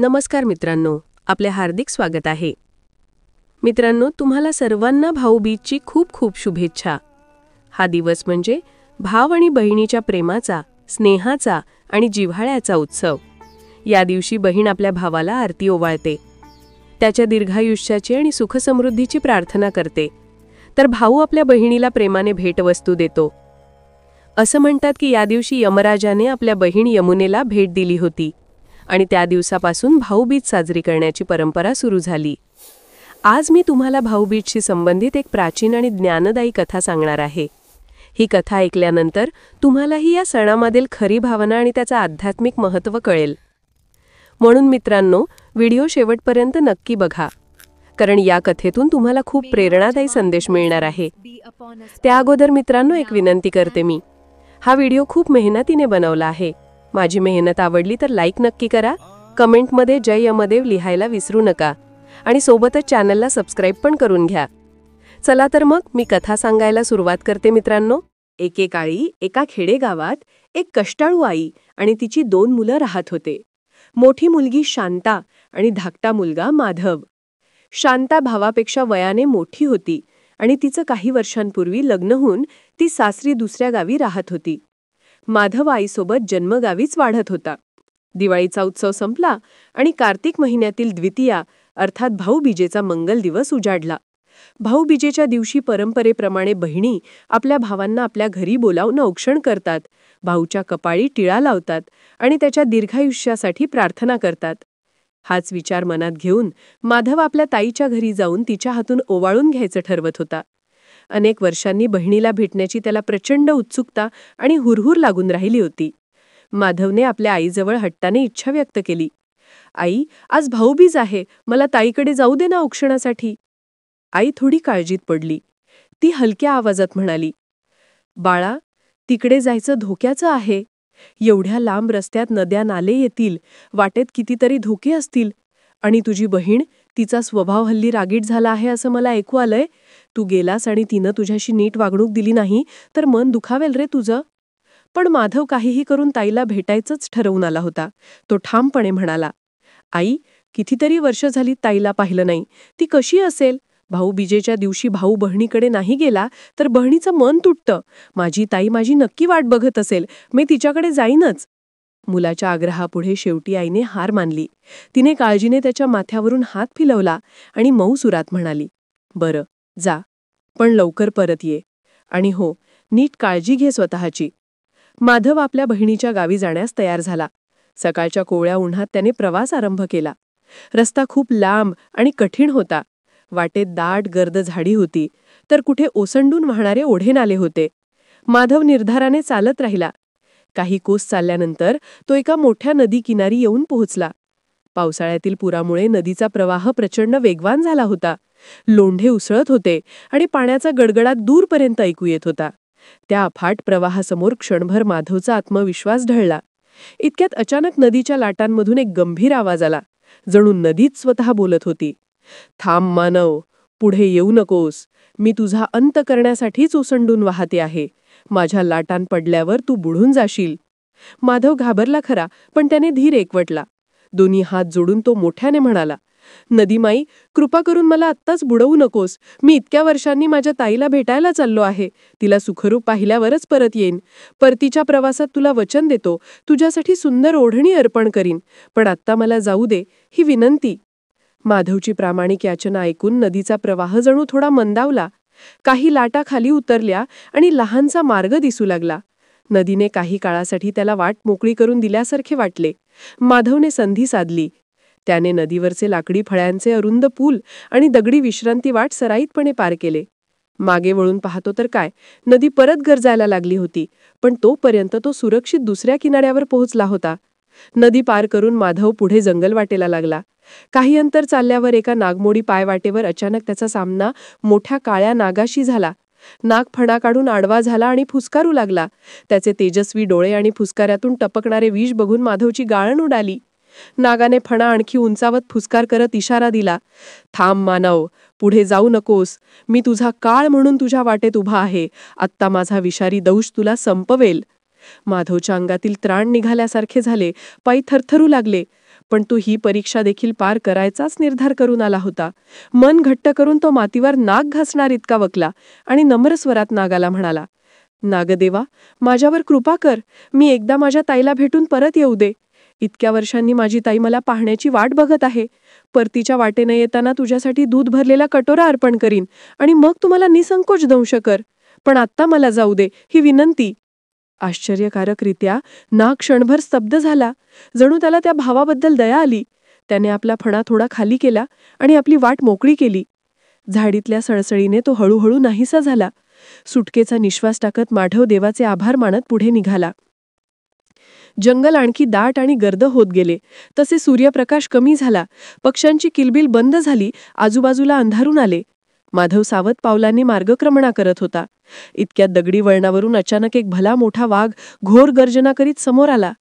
नमस्कार मित्रांनो, आपले हार्दिक स्वागत आहे. मित्रांनो, तुम्हाला सर्वांना भाऊबीजची खूप खूप शुभेच्छा. हा दिवस म्हणजे भाव आणि बहिणीच्या प्रेमाचा, स्नेहाचा आणि जिव्हाळ्याचा उत्सव. या दिवशी बहीण आपल्या भावाला आरती ओवाळते, त्याच्या दीर्घायुष्याची आणि सुखसमृद्धीची प्रार्थना करते, तर भाऊ आपल्या बहिणीला प्रेमाने भेटवस्तू देतो. असं म्हणतात की या दिवशी यमराजाने आपल्या बहीण यमुनेला भेट दिली होती आणि त्या दिवसापासून भाऊबीज साजरी करण्याची परंपरा सुरू झाली. आज मी तुम्हाला भाऊबीजशी संबंधित एक प्राचीन आणि ज्ञानदायी कथा सांगणार आहे. ही कथा ऐकल्यानंतर तुम्हालाही या सणामधील खरी भावना आणि त्याचं आध्यात्मिक महत्त्व कळेल. म्हणून मित्रांनो, व्हिडिओ शेवटपर्यंत नक्की बघा, कारण या कथेतून तुम्हाला खूप प्रेरणादायी संदेश मिळणार आहे. त्या अगोदर मित्रांनो, एक विनंती करते मी. हा व्हिडिओ खूप मेहनतीने बनवला आहे. माझी मेहनत आवडली तर लाईक नक्की करा, कमेंटमध्ये जय यमदेव लिहायला विसरू नका आणि सोबतच चॅनलला सबस्क्राईब पण करून घ्या. चला तर मग मी कथा सांगायला सुरुवात करते मित्रांनो. एकेकाळी एका खेडेगावात एक कष्टाळू आई आणि तिची 2 मुलं राहत होते. मोठी मुलगी शांता आणि धाकटा मुलगा माधव. शांता भावापेक्षा वयाने मोठी होती आणि तिचं काही वर्षांपूर्वी लग्न होऊन ती सासरी दुसऱ्या गावी राहत होती. माधव आईसोबत जन्मगावीच वाढत होता. दिवाळीचा उत्सव संपला आणि कार्तिक महिन्यातील द्वितीया अर्थात भाऊबीजेचा मंगल दिवस उजाडला. भाऊबीजेच्या दिवशी परंपरेप्रमाणे बहिणी आपल्या भावांना आपल्या घरी बोलावून औक्षण करतात, भाऊच्या कपाळी टिळा लावतात आणि त्याच्या दीर्घायुष्यासाठी प्रार्थना करतात. हाच विचार मनात घेऊन माधव आपल्या ताईच्या घरी जाऊन तिच्या हातून ओवाळून घ्यायचं ठरवत होता. अनेक वर्षांनी बहिणीला भेटण्याची त्याला प्रचंड उत्सुकता आणि हुरहुर लागून राहिली होती. माधवने आपल्या आईजवळ हट्टाने इच्छा व्यक्त केली. आई, आज भाऊबीज आहे, मला ताईकडे जाऊ दे ना औक्षणासाठी. आई थोडी काळजीत पडली. ती हलक्या आवाजात म्हणाली, बाळा, तिकडे जायचं धोक्याचं आहे. एवढ्या लांब रस्त्यात नद्या नाले येतील, वाटेत कितीतरी धोके असतील. आणि तुझी बहीण, तिचा स्वभाव हल्ली रागीट झाला आहे असं मला ऐकू आलंय. तू गेलास आणि तिनं तुझ्याशी नीट वागणूक दिली नाही तर मन दुखावेल रे तुझं. पण माधव काहीही करून ताईला भेटायचंच ठरवून आला होता. तो ठामपणे म्हणाला, आई, कितीतरी वर्ष झाली ताईला पाहिलं नाही. ती कशी असेल? भाऊबीजेच्या दिवशी भाऊ बहिणीकडे नाही गेला तर बहिणीचं मन तुटतं. माझी ताई माझी नक्की वाट बघत असेल, मी तिच्याकडे जाईनच. मुलाच्या आग्रहापुढे शेवटी आईने हार मानली. तिने काळजीने त्याच्या माथ्यावरून हात फिरवला आणि मऊ सुरात म्हणाली, बरं, जा, पण लवकर परत ये. आणि हो, नीट काळजी घे स्वतःची. माधव आपल्या बहिणीच्या गावी जाण्यास तयार झाला. सकाळच्या कोवळ्या उन्हात त्याने प्रवास आरंभ केला. रस्ता खूप लांब आणि कठीण होता. वाटेत दाट गर्द झाडी होती, तर कुठे ओसंडून वाहणारे ओढे नाले होते. माधव निर्धाराने चालत राहिला. काही कोस चालल्यानंतर तो एका मोठ्या नदी किनारी येऊन पोहोचला. पावसाळ्यातील पुरामुळे नदीचा प्रवाह प्रचंड वेगवान झाला होता. लोंढे उसळत होते आणि पाण्याचा गडगडाट दूरपर्यंत ऐकू येत होता. त्या अफाट प्रवाहासमोर क्षणभर माधवचा आत्मविश्वास ढळला. इतक्यात अचानक नदीच्या लाटांमधून एक गंभीर आवाज आला, जणू नदीच स्वतः बोलत होती. थांब मानव, पुढे येऊ नकोस. मी तुझा अंत करण्यासाठीच ओसंडून वाहते आहे. माझ्या लाटान पडल्यावर तू बुडून जाशील. माधव घाबरला खरा, पण त्याने धीर एकवटला. दोन्ही हात जोडून तो मोठ्याने म्हणाला, नदीमाई, कृपा करून मला आत्ताच बुडवू नकोस. मी इतक्या वर्षांनी माझ्या ताईला भेटायला चाललो आहे. तिला सुखरूप पाहिल्यावरच परत येईन. परतीच्या प्रवासात तुला वचन देतो, तुझ्यासाठी सुंदर ओढणी अर्पण करीन. पण आत्ता मला जाऊ दे, ही विनंती. माधवची प्रामाणिक याचना ऐकून नदीचा प्रवाह जणू थोडा मंदावला. काही लाटा खाली उतरल्या आणि लहानसा मार्ग दिसू लागला. नदीने काही काळासाठी त्याला वाट मोकळी करून दिल्यासारखे वाटले. माधवने संधी साधली. त्याने नदीवरचे लाकडी फळ्यांचे अरुंद पूल आणि दगडी विश्रांती वाट सराईतपणे पार केले. मागे वळून पाहतो तर काय, नदी परत गरजायला लागली होती, पण तोपर्यंत तो सुरक्षित दुसऱ्या किनाऱ्यावर पोहोचला होता. नदी पार करून माधव पुढे जंगल वाटेला लागला. काही अंतर चालल्यावर एका नागमोडी पायवाटेवर अचानक त्याचा सामना मोठ्या काळ्या नागाशी झाला. नाग फणा काढून आडवा झाला आणि फुसकारू लागला. त्याचे तेजस्वी डोळे आणि फुसकाऱ्यातून टपकणारे विष बघून माधवची गाळण उडाली. नागाने फणा आणखी उंचावत फुसकार करत इशारा दिला, थांब मानव, पुढे जाऊ नकोस. मी तुझा काळ म्हणून तुझ्या वाटेत उभा आहे. आत्ता माझा विषारी दंश तुला संपवेल. माधवच्या अंगातील त्राण निघाल्यासारखे झाले. पाय थरथरू लागले. पण तो ही परीक्षा देखील पार करायचाच निर्धार करून आला होता. मन घट्ट करून तो मातीवर नाक घासणार इतका वकला आणि नम्र स्वरात नागाला म्हणाला, नागदेवा, माझ्यावर कृपा कर. मी एकदा माझ्या ताईला भेटून परत येऊ दे. इतक्या वर्षांनी माझी ताई मला पाहण्याची वाट बघत आहे. परतीच्या वाटेनं येताना तुझ्यासाठी दूध भरलेला कटोरा अर्पण करीन आणि मग तुम्हाला निसंकोच दंश कर. पण आत्ता मला जाऊ दे, ही विनंती. आश्चर्यकारकरित्या नाग क्षणभर स्तब्ध झाला. जणू त्याला त्या भावाबद्दल दया आली. त्याने आपला फणा थोडा खाली केला आणि आपली वाट मोकळी केली. झाडीतल्या सळसळीने तो हळूहळू नाहीसा झाला. सुटकेचा निश्वास टाकत माधव देवाचे आभार मानत पुढे निघाला. जंगल आणखी दाट आणि गर्द होत गेले. तसे सूर्यप्रकाश कमी झाला. पक्ष्यांची किलबिल बंद झाली. आजूबाजूला अंधारून आले. माधव सावध पावलांनी मार्गक्रमणा करत होता. इतक्यात दगडी वळणावरून अचानक एक भला मोठा वाघ घोर गर्जना करीत समोर आला.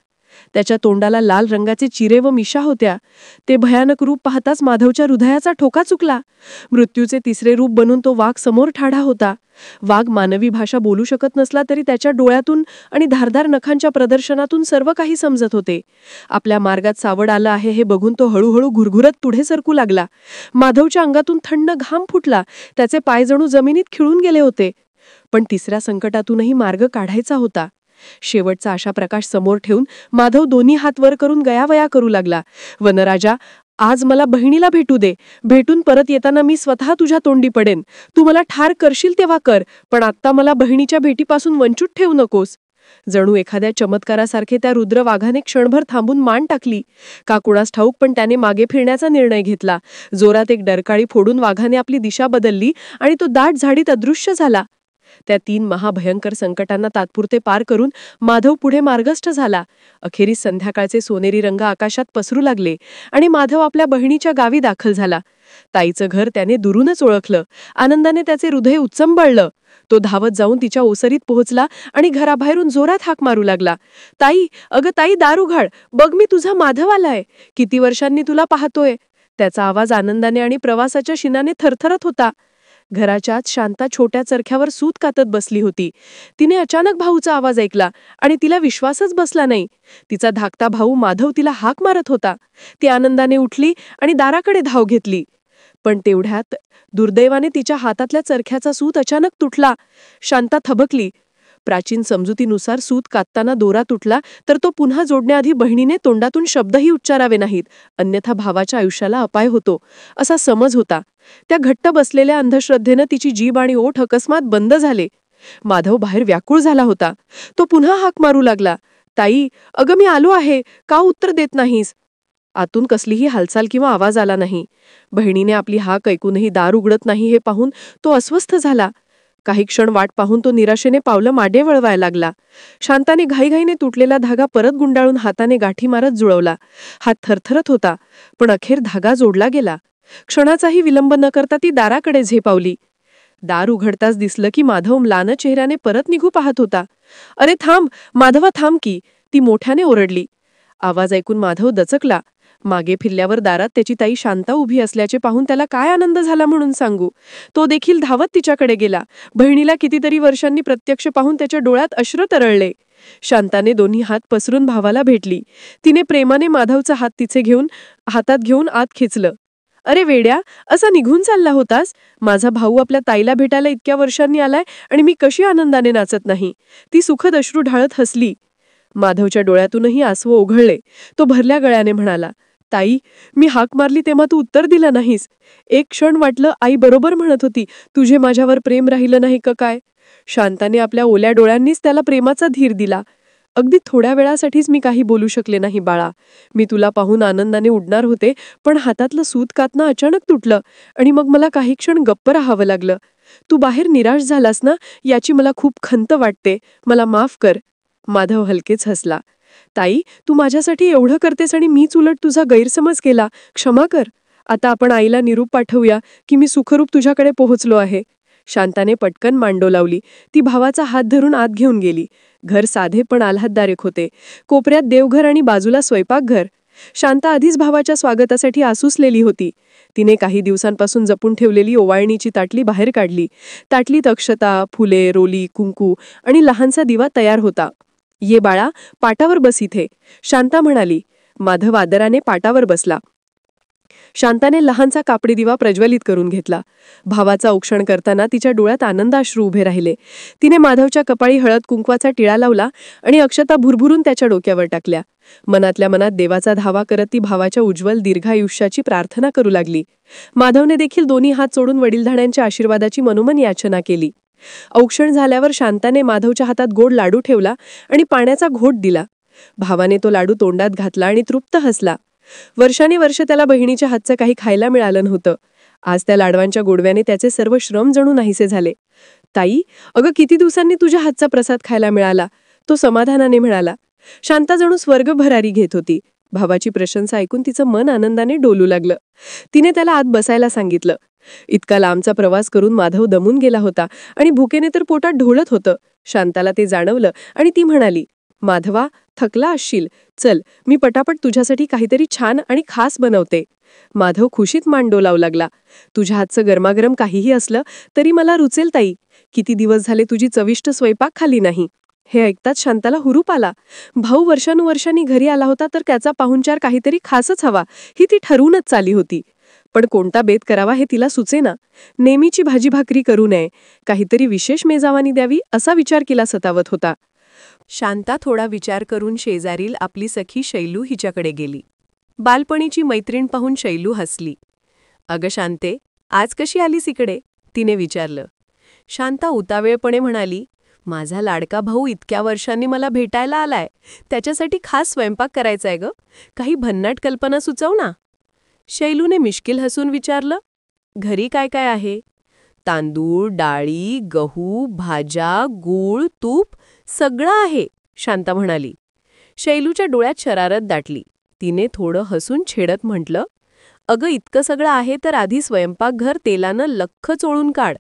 त्याच्या तोंडाला लाल रंगाचे चिरे व मिशा होत्या. ते भयानक रूप पाहताच माधवच्या हृदयाचा ठोका चुकला. मृत्यूचे तिसरे रूप बनून तो वाघ समोर ठाडा होता. वाघ मानवी भाषा बोलू शकत नसला तरी त्याच्या डोळ्यातून आणि धारदार नखांच्या प्रदर्शनातून सर्व काही समजत होते. आपल्या मार्गात सावड आलं आहे हे बघून तो हळूहळू घुरघुरत पुढे सरकू लागला. माधवच्या अंगातून थंड घाम फुटला. त्याचे पाय जणू जमिनीत खिळून गेले होते. पण तिसऱ्या संकटातूनही मार्ग काढायचा होता. शेवटचा आशा प्रकाश समोर ठेवून माधव दोन्ही हात वर करून गयावया करू लागला. वनराजा, आज मला बहिणीला भेटू दे. भेटून परत येताना मी स्वतः तुझ्या तोंडी पडेन. तू मला ठार करशील तेव्हा कर, पण आत्ता मला बहिणीच्या भेटीपासून वंचित ठेवू नकोस. जणू एखाद्या चमत्कारासारखे त्या रुद्र वाघाने क्षणभर थांबून मान टाकली. का कुणास ठाऊक, पण त्याने मागे फिरण्याचा निर्णय घेतला. जोरात एक डरकाळी फोडून वाघाने आपली दिशा बदलली आणि तो दाट झाडीत अदृश्य झाला. त्या 3 महाभयंकर संकटांना तात्पुरते पार करून माधव पुढे मार्गस्थ झाला. अखेरीस संध्याकाळचे सोनेरी रंग आकाशात पसरू लागले आणि माधव आपल्या बहिणीच्या गावी दाखल झाला. ताईचं घर त्याने दुरूनच ओळखलं. आनंदाने त्याचे हृदय उच्चंबळलं. तो धावत जाऊन तिच्या ओसरीत पोहोचला आणि घराबाहेरून जोरात हाक मारू लागला, ताई, अगं ताई, दार उघड. बघ, मी तुझा माधव आलाय. किती वर्षांनी तुला पाहतोय. त्याचा आवाज आनंदाने आणि प्रवासाच्या शिनाने थरथरत होता. घराच्या आत शांता छोट्या चरख्यावर सूत कातत बसली होती. तिने अचानक भाऊचा आवाज ऐकला आणि तिला विश्वासच बसला नाही. तिचा धाकटा भाऊ माधव तिला हाक मारत होता. ती आनंदाने उठली आणि दाराकडे धाव घेतली. पण तेवढ्यात दुर्दैवाने तिच्या हातातल्या चरख्याचा सूत अचानक तुटला. शांता थबकली. प्राचीन समजुतीनुसार सूत कातताना दोरा तुटला तर तो पुन्हा जोडण्याआधी बहिणीने तोंडातून शब्दही उच्चारावे नाहीत, अन्यथा भावाच्या आयुष्याला अपाय होतो, असा समज होता. त्या घट्ट बसलेल्या अंधश्रद्धेनं तिची जीभ आणि ओठ अकस्मात बंद झाले. माधव बाहेर व्याकुळ झाला होता. तो पुन्हा हाक मारू लागला, ताई, अगं मी आलो आहे. का उत्तर देत नाहीस? आतून कसलीही हालचाल किंवा आवाज आला नाही. बहिणीने आपली हाक ऐकूनही दार उघडत नाही हे पाहून तो अस्वस्थ झाला. काही क्षण वाट पाहून तो निराशेने पावलं मागे वळवायला लागला. शांताने घाईघाईने तुटलेला धागा परत गुंडाळून हाताने गाठी मारत जुळवला. हात थरथरत होता, पण अखेर धागा जोडला गेला. क्षणाचाही विलंब न करता ती दाराकडे झेपावली. दार उघडताच दिसलं की माधव म्लान चेहऱ्याने परत निघू पाहत होता. अरे थांब, माधवा, थांब की, ती मोठ्याने ओरडली. आवाज ऐकून माधव दचकला. मागे फिरल्यावर दारात त्याची ताई शांता उभी असल्याचे पाहून त्याला काय आनंद झाला म्हणून सांगू. तो देखील धावत तिच्याकडे गेला. बहिणीला कितीतरी वर्षांनी प्रत्यक्ष पाहून त्याच्या डोळ्यात अश्रू तरळले. शांताने दोन्ही हात पसरून भावाला भेटली. तिने प्रेमाने माधवचा हात तिचे हातात घेऊन आत खेचलं. अरे वेड्या, असा निघून चालला होतास? माझा भाऊ आपल्या ताईला भेटायला इतक्या वर्षांनी आलाय आणि मी कशी आनंदाने नाचत नाही. ती सुखद अश्रू ढाळत हसली. माधवच्या डोळ्यातूनही आसू ओघळले. तो भरल्या गळ्याने म्हणाला, ताई, मी हाक मारली तेव्हा तू उत्तर दिलं नाहीस. एक क्षण वाटलं आई बरोबर म्हणत होती, तुझे माझ्यावर प्रेम राहिलं नाही का काय? शांताने आपल्या ओल्या डोळ्यांनीच त्याला प्रेमाचा धीर दिला. अगदी थोड्या वेळासाठीच मी काही बोलू शकले नाही बाळा. मी तुला पाहून आनंदाने उडणार होते, पण हातातलं सूत कातणं अचानक तुटलं आणि मग मला काही क्षण गप्प राहावं लागलं. तू बाहेर निराश झालास ना, याची मला खूप खंत वाटते. मला माफ कर. माधव हलकेच हसला. ताई, तू माझ्यासाठी एवढं करतेस आणि मीच उलट तुझा गैरसमज केला. क्षमा कर. आता आपण आईला निरूप पाठवूया की मी सुखरूप तुझ्याकडे पोहोचलो आहे. शांताने पटकन मांडो लावली. ती भावाचा हात धरून आत घेऊन गेली. घर साधे पण आल्हाददायक होते. कोपऱ्यात देवघर आणि बाजूला स्वयंपाकघर. शांता आधीच भावाच्या स्वागतासाठी आसुसलेली होती. तिने काही दिवसांपासून जपून ठेवलेली ओवाळणीची ताटली बाहेर काढली. ताटलीत अक्षता, फुले, रोली, कुंकू आणि लहानसा दिवा तयार होता. ये बाळा, पाटावर बस इथे, शांता म्हणाली. माधव आदराने पाटावर बसला. शांताने लहानसा कापडी दिवा प्रज्वलित करून घेतला. भावाचा औक्षण करताना तिच्या डोळ्यात आनंदाश्रू उभे राहिले. तिने माधवच्या कपाळी हळद कुंकवाचा टिळा लावला आणि अक्षता भुरभुरून त्याच्या डोक्यावर टाकल्या. मनातल्या मनात देवाचा धावा करत ती भावाच्या उज्ज्वल दीर्घायुष्याची प्रार्थना करू लागली. माधवने देखील दोन्ही हात जोडून वडीलधाऱ्यांच्या आशीर्वादाची मनोमन याचना केली. औक्षण झाल्यावर शांताने माधवच्या हातात गोड लाडू ठेवला आणि पाण्याचा घोट दिला. भावाने तो लाडू तोंडात घातला आणि तृप्त हसला. वर्षानुवर्ष त्याला बहिणीच्या हातचं काही खायला मिळालं नव्हतं. आज त्या लाडवांच्या गोडव्याने त्याचे सर्व श्रम जणू नाहीसे झाले. ताई, अगं किती दिवसांनी तुझ्या हातचा प्रसाद खायला मिळाला, तो समाधानाने म्हणाला. शांता जणू स्वर्ग भरारी घेत होती. भावाची प्रशंसा ऐकून तिचं मन आनंदाने डोलू लागलं. तिने त्याला आत बसायला सांगितलं. इतका लांबचा प्रवास करून माधव दमून गेला होता आणि भुकेने तर पोटात ढोळत होतं. शांताला ते जाणवलं आणि ती म्हणाली, माधवा, थकला असशील, चल मी पटापट तुझ्यासाठी काहीतरी छान आणि खास बनवते. माधव खुशीत मान डोलावू लागला. तुझ्या हातचं गरमागरम काहीही असलं तरी मला रुचेल ताई. किती दिवस झाले तुझी चविष्ट स्वयंपाक खाली नाही. हे ऐकताच शांताला हुरूप आला. भाऊ वर्षानुवर्षांनी घरी आला होता तर त्याचा पाहुणचार काहीतरी खासच हवा ही ती ठरवूनच चाली होती. पण कोणता बेत करावा हे तिला सुचेना. नेहमीची भाजी भाकरी करू नये, काहीतरी विशेष मेजावानी द्यावी असा विचार केला सतावत होता. शांता थोडा विचार करून शेजारील आपली सखी शैलू हिच्याकडे गेली. बालपणीची मैत्रीण पाहून शैलू हसली. अगं शांते, आज कशी आलीस इकडे, तिने विचारलं. शांता उतावेळपणे म्हणाली, माझा लाडका भाऊ इतक्या वर्षांनी मला भेटायला आलाय, त्याच्यासाठी खास स्वयंपाक करायचाय ग, काही भन्नाट कल्पना सुचव ना. शैलूने मिश्किल हसून विचारलं, घरी काय काय आहे. तांदूळ, डाळी, गहू, भाज्या, गूळ, तूप सगळं आहे, शांता म्हणाली. शैलूच्या डोळ्यात शरारत दाटली. तिने थोडं हसून छेडत म्हटलं, अगं इतकं सगळं आहे तर आधी स्वयंपाकघर तेलानं लख्ख चोळून काढ.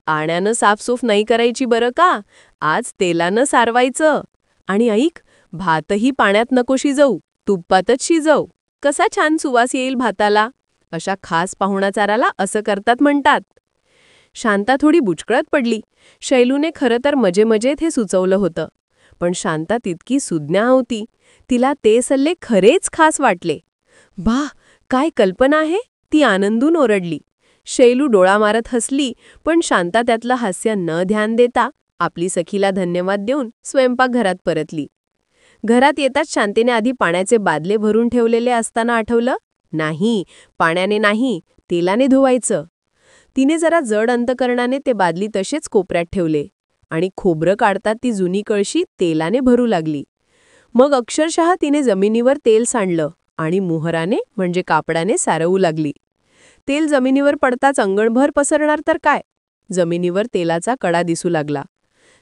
पाण्यानं साफसूफ नाही करायची बरं का, आज तेलानं सारवायचं. आणि ऐक, भातही पाण्यात नको शिजवू, तुपातच शिजव. कसा छान सुवास येईल भाताला. अशा खास पाहुणाचाराला असं करतात म्हणतात. शांता थोडी बुचकळत पडली. शैलूने खरं तर मजेमजेत हे सुचवलं होतं. पण शांता तितकी सुज्ञा होती. तिला ते सल्ले खरेच खास वाटले. वाह, काय कल्पना आहे, ती आनंदून ओरडली. शैलू डोळा मारत हसली, पण शांता त्यातलं हास्य न ध्यान देता आपली सखीला धन्यवाद देऊन स्वयंपाकघरात परतली. घरात येताच शांतीने आधी पाण्याचे बादले भरून ठेवलेले असताना आठवलं, नाही, पाण्याने नाही, तेलाने धुवायचं. तिने जरा जड अंतकरणाने ते बादली तसेच कोपऱ्यात ठेवले आणि खोबरं काढतात ती जुनी कळशी तेलाने भरू लागली. मग अक्षरशः तिने जमिनीवर तेल सांडलं आणि मुहराने म्हणजे कापडाने सारवू लागली. तेल जमिनीवर पडताच अंगणभर पसरणार तर काय, जमिनीवर तेलाचा कडा दिसू लागला.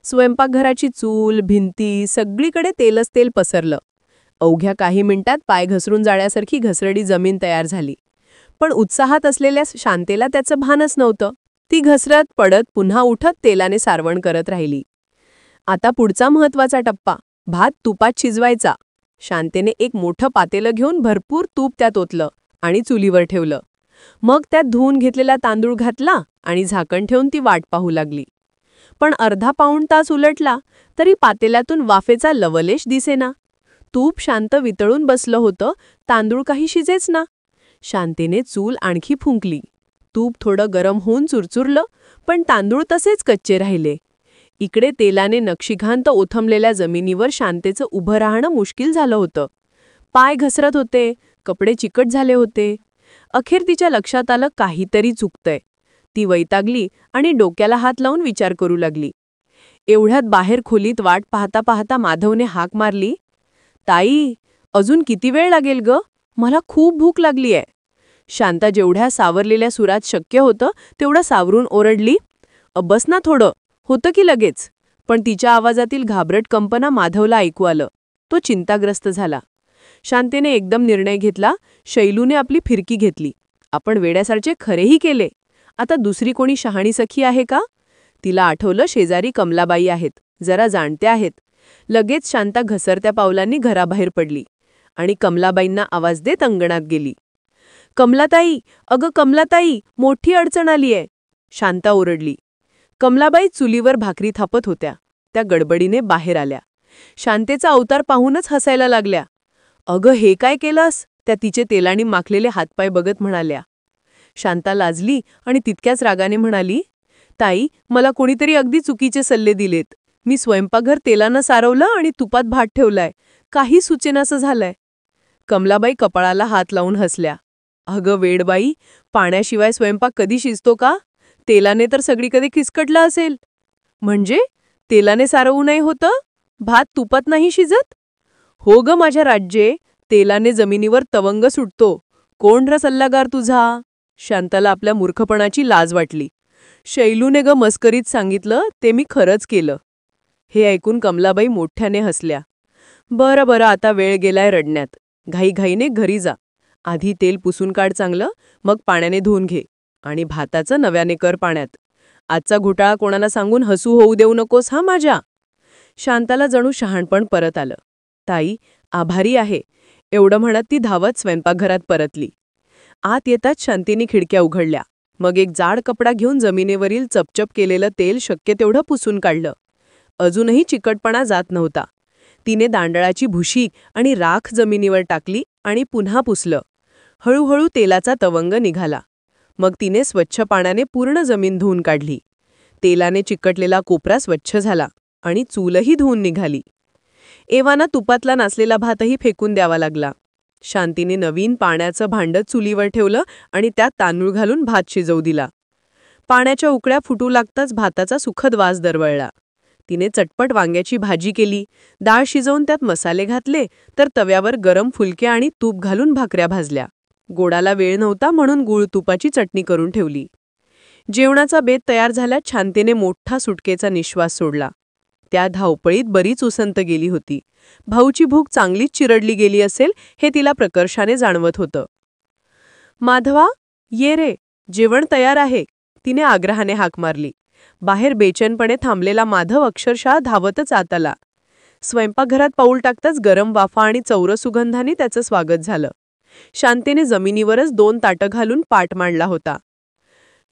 स्वयंपाकघराची चूल, भिंती सगळीकडे तेलच तेल पसरलं. अवघ्या काही मिनिटात पाय घसरून जाण्यासारखी घसरडी जमीन तयार झाली. पण उत्साहात असलेल्या शांतेला त्याचं भानच नव्हतं. ती घसरत पडत पुन्हा उठत तेलाने सारवण करत राहिली. आता पुढचा महत्वाचा टप्पा, भात तुपात शिजवायचा. शांतेने एक मोठं पातेलं घेऊन भरपूर तूप त्यात ओतलं आणि चुलीवर ठेवलं. मग त्यात धुवून घेतलेला तांदूळ घातला आणि झाकण ठेवून ती वाट पाहू लागली. पण अर्धा पाऊण तास उलटला तरी पातेल्यातून वाफेचा लवलेश दिसेना. तूप शांत वितळून बसलं होतं, तांदूळ काही शिजेच ना. शांतेने चूल आणखी फुंकली. तूप थोडं गरम होऊन चुरचुरलं, पण तांदूळ तसेच कच्चे राहिले. इकडे तेलाने नक्षीघांत ओथंबलेल्या जमिनीवर शांतेचं उभं राहणं मुश्किल झालं होतं. पाय घसरत होते, कपडे चिकट झाले होते. अखेर तिच्या लक्षात आलं काहीतरी चुकतंय. ती वैतागली आणि डोक्याला हात लावून विचार करू लागली. एवढ्यात बाहेर खोलीत वाट पाहता पाहता माधवने हाक मारली, ताई, अजून किती वेळ लागेल ग, मला खूप भूक लागलीय. शांता जेवढ्या सावरलेल्या सुरात शक्य होतं तेवढं सावरून ओरडली, बस ना थोडं, होतं की लगेच. पण तिच्या आवाजातील घाबरट कंपना माधवला ऐकू आलं. तो चिंताग्रस्त झाला. शांतेने एकदम निर्णय घेतला. शैलूने आपली फिरकी घेतली. आपण वेड्यासारखे खरेही केले. आता दुसरी कोणी शहाणी सखी आहे का? तिला आठवलं शेजारी कमलाबाई आहेत, जरा जाणत्या आहेत. लगेच शांता घसरत्या पावलांनी घराबाहेर पडली आणि कमलाबाईंना आवाज देत अंगणात गेली. कमलाताई, अगं कमलाताई, मोठी अडचण आलीये, शांता ओरडली. कमलाबाई चुलीवर भाकरी थापत होत्या. त्या गडबडीने बाहेर आल्या. शांतेचा अवतार पाहूनच हसायला लागल्या. "अगं, हे काय केलंस?" त्या तिचे तेलाने माखलेले हातपाय बघत म्हणाल्या. शांता लाजली आणि तितक्याच रागाने म्हणाली, "ताई, मला कोणीतरी अगदी चुकीचे सल्ले दिलेत. मी स्वयंपाकघर तेलानं सारवलं आणि तुपात भात ठेवलाय. काही सुचेनासं झालंय." कमलाबाई कपाळाला हात लावून हसल्या. "अगं वेडबाई, पाण्याशिवाय स्वयंपाक कधी शिजतो का? तेलाने तर सगळीकडे खिसकटला असेल." "म्हणजे तेलाने सारवू नाही होतं? भात तुपात नाही शिजत?" "हो ग माझ्या राज्ये, तेलाने जमिनीवर तवंग सुटतो. कोण र सल्लागार तुझा?" शांताला आपल्या मूर्खपणाची लाज वाटली. शैलूने ग मस्करीत सांगितलं ते मी खरंच केलं. हे ऐकून कमलाबाई मोठ्याने हसल्या. "बरं बरं, आता वेळ गेलाय रडण्यात. घाईघाईने घरी जा. आधी तेल पुसून काढ चांगलं, मग पाण्याने धुवून घे आणि भाताचं नव्याने कर पाण्यात. आजचा घोटाळा कोणाला सांगून हसू होऊ देऊ नकोस हा माझ्या." शांताला जणू शहाणपण परत आलं. "ताई, आभारी आहे." एवढं म्हणत ती धावत स्वयंपाकघरात परतली. आत येताच शांतीने खिडक्या उघडल्या. मग एक जाड कपडा घेऊन जमिनीवरील चपचप केलेलं तेल शक्य तेवढं पुसून काढलं. अजूनही चिकटपणा जात नव्हता. तिने दांडळाची भुशी आणि राख जमिनीवर टाकली आणि पुन्हा पुसलं. हळूहळू तेलाचा तवंग निघाला. मग तिने स्वच्छ पाण्याने पूर्ण जमीन धुवून काढली. तेलाने चिकटलेला कोपरा स्वच्छ झाला आणि चूलही धुवून निघाली. एव्हाना तुपातला नासलेला भातही फेकून द्यावा लागला. शांतीने नवीन पाण्याचं भांडं चुलीवर ठेवलं आणि त्यात तांदूळ घालून भात शिजवू दिला. पाण्याच्या उकळ्या फुटू लागताच भाताचा सुखद वास दरवळला. तिने चटपट वांग्याची भाजी केली, डाळ शिजवून त्यात मसाले घातले, तर तव्यावर गरम फुलके आणि तूप घालून भाकऱ्या भाजल्या. गोडाला वेळ नव्हता म्हणून गूळ तुपाची चटणी करून ठेवली. जेवणाचा बेत तयार झाल्यात शांतीने मोठा सुटकेचा निश्वास सोडला. त्या धावपळीत बरीच उसंत गेली होती. भाऊची भूक चांगलीच चिरडली गेली असेल हे तिला प्रकर्षाने जाणवत होतं. "माधवा, ये रे, जेवण तयार आहे," तिने आग्रहाने हाक मारली. बाहेर बेचैनपणे थांबलेला माधव अक्षरशः धावतच आत आला. स्वयंपाकघरात पाऊल टाकताच गरम वाफा आणि चौर सुगंधाने त्याचं स्वागत झालं. शांतीने जमिनीवरच 2 ताटं घालून पाट मांडला होता.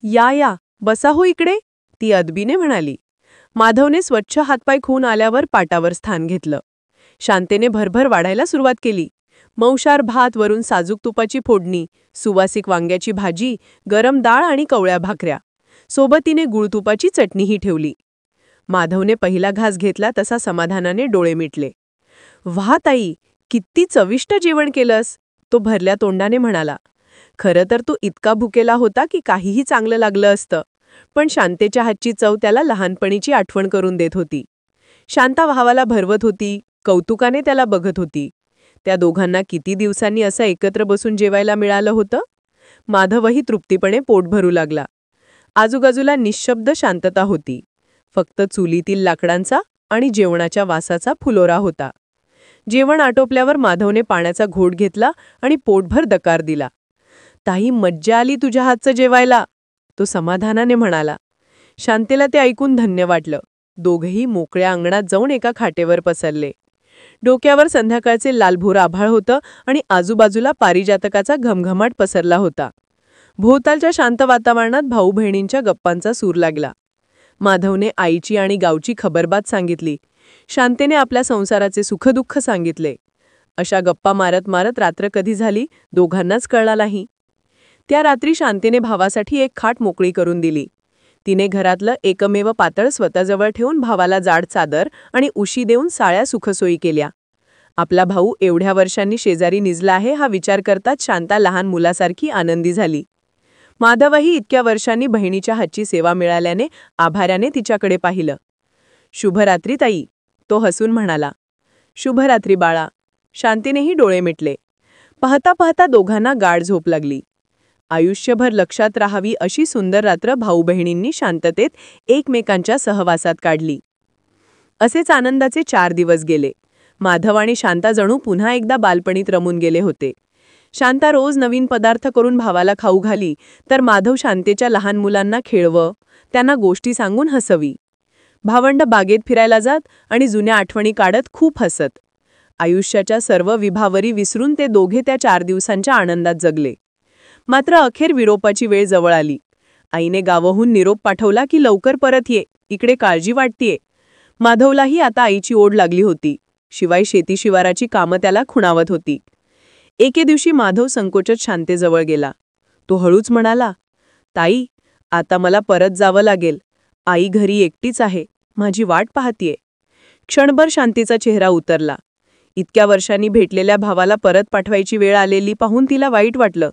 "या या, बसा हो इकडे," ती अदबीने म्हणाली. माधवने स्वच्छ हातपाय धुवून आल्यावर पाटावर स्थान घेतलं. शांतीने भरभर वाढायला सुरुवात केली. मौशार भात, वरून साजूक तुपाची फोडणी, सुवासिक वांग्याची भाजी, गरम डाळ आणि कवळ्या भाकऱ्या. सोबतीने गुळतुपाची चटणीही ठेवली. माधवने पहिला घास घेतला तसा समाधानाने डोळे मिटले. "वाह ताई, किती चविष्ट जेवण केलंस," तो भरल्या तोंडाने म्हणाला. खरं तर तो इतका भुकेला होता की काहीही चांगलं लागलं असतं, पण शांतेच्या हातची चव त्याला लहानपणीची आठवण करून देत होती. शांता भावाला भरवत होती, कौतुकाने त्याला बघत होती. त्या दोघांना किती दिवसांनी असं एकत्र बसून जेवायला मिळालं होतं. माधवही तृप्तीपणे पोट भरू लागला. आजूबाजूला निःशब्द शांतता होती. फक्त चुलीतील लाकडांचा आणि जेवणाच्या वासाचा फुलोरा होता. जेवण आटोपल्यावर माधवने पाण्याचा घोट घेतला आणि पोटभर दकार दिला. "ताई, मज्जा आली तुझ्या हातचं जेवायला," तो समाधानाने म्हणाला. शांतेला ते ऐकून धन्य वाटलं. दोघेही मोकळ्या अंगणात जाऊन एका खाटेवर पसरले. डोक्यावर संध्याकाळचे लालभोर आभाळ होतं आणि आजूबाजूला पारिजातकाचा घमघमाट पसरला होता. भोवतालच्या शांत वातावरणात भाऊ बहिणींच्या गप्पांचा सूर लागला. माधवने आईची आणि गावची खबरबात सांगितली. शांतेने आपल्या संसाराचे सुखदुःख सांगितले. अशा गप्पा मारत मारत रात्र कधी झाली दोघांनाच कळला नाही. त्या रात्री शांतीने भावासाठी एक खाट मोकळी करून दिली. तिने घरातलं एकमेव पातळ स्वतःजवळ ठेवून भावाला जाड चादर आणि उशी देऊन साळ्या सुखसोयी केल्या. आपला भाऊ एवढ्या वर्षांनी शेजारी निजला आहे हा विचार करताच शांता लहान मुलासारखी आनंदी झाली. माधवही इतक्या वर्षांनी बहिणीच्या हातची सेवा मिळाल्याने आभाराने तिच्याकडे पाहिलं. "शुभरात्री ताई," तो हसून म्हणाला. "शुभरात्री बाळा." शांतीनेही डोळे मिटले. पाहता पाहता दोघांना गाढ झोप लागली. आयुष्यभर लक्षात राहावी अशी सुंदर रात्र भाऊ बहिणींनी शांततेत एकमेकांच्या सहवासात काढली. असेच आनंदाचे 4 दिवस गेले. माधव आणि शांता जणू पुन्हा एकदा बालपणीत रमून गेले होते. शांता रोज नवीन पदार्थ करून भावाला खाऊ घाली, तर माधव शांतेच्या लहान मुलांना खेळवं, त्यांना गोष्टी सांगून हसवी. भावंड बागेत फिरायला जात आणि जुन्या आठवणी काढत खूप हसत. आयुष्याच्या सर्व विभावरी विसरून ते दोघे त्या 4 दिवसांच्या आनंदात जगले. मात्र अखेर विरोपाची वेळ जवळ आली. आईने गावाहून निरोप पाठवला की लवकर परत ये, इकडे काळजी वाटतेय. माधवलाही आता आईची ओढ लागली होती. शिवाय शेती शिवाराची कामं त्याला खुणावत होती. एके दिवशी माधव संकोचत शांतेजवळ गेला. तो हळूच म्हणाला, ताई, आता मला परत जावं लागेल. आई घरी एकटीच आहे, माझी वाट पाहतीये. क्षणभर शांतीचा चेहरा उतरला. इतक्या वर्षांनी भेटलेल्या भावाला परत पाठवायची वेळ आलेली पाहून तिला वाईट वाटलं,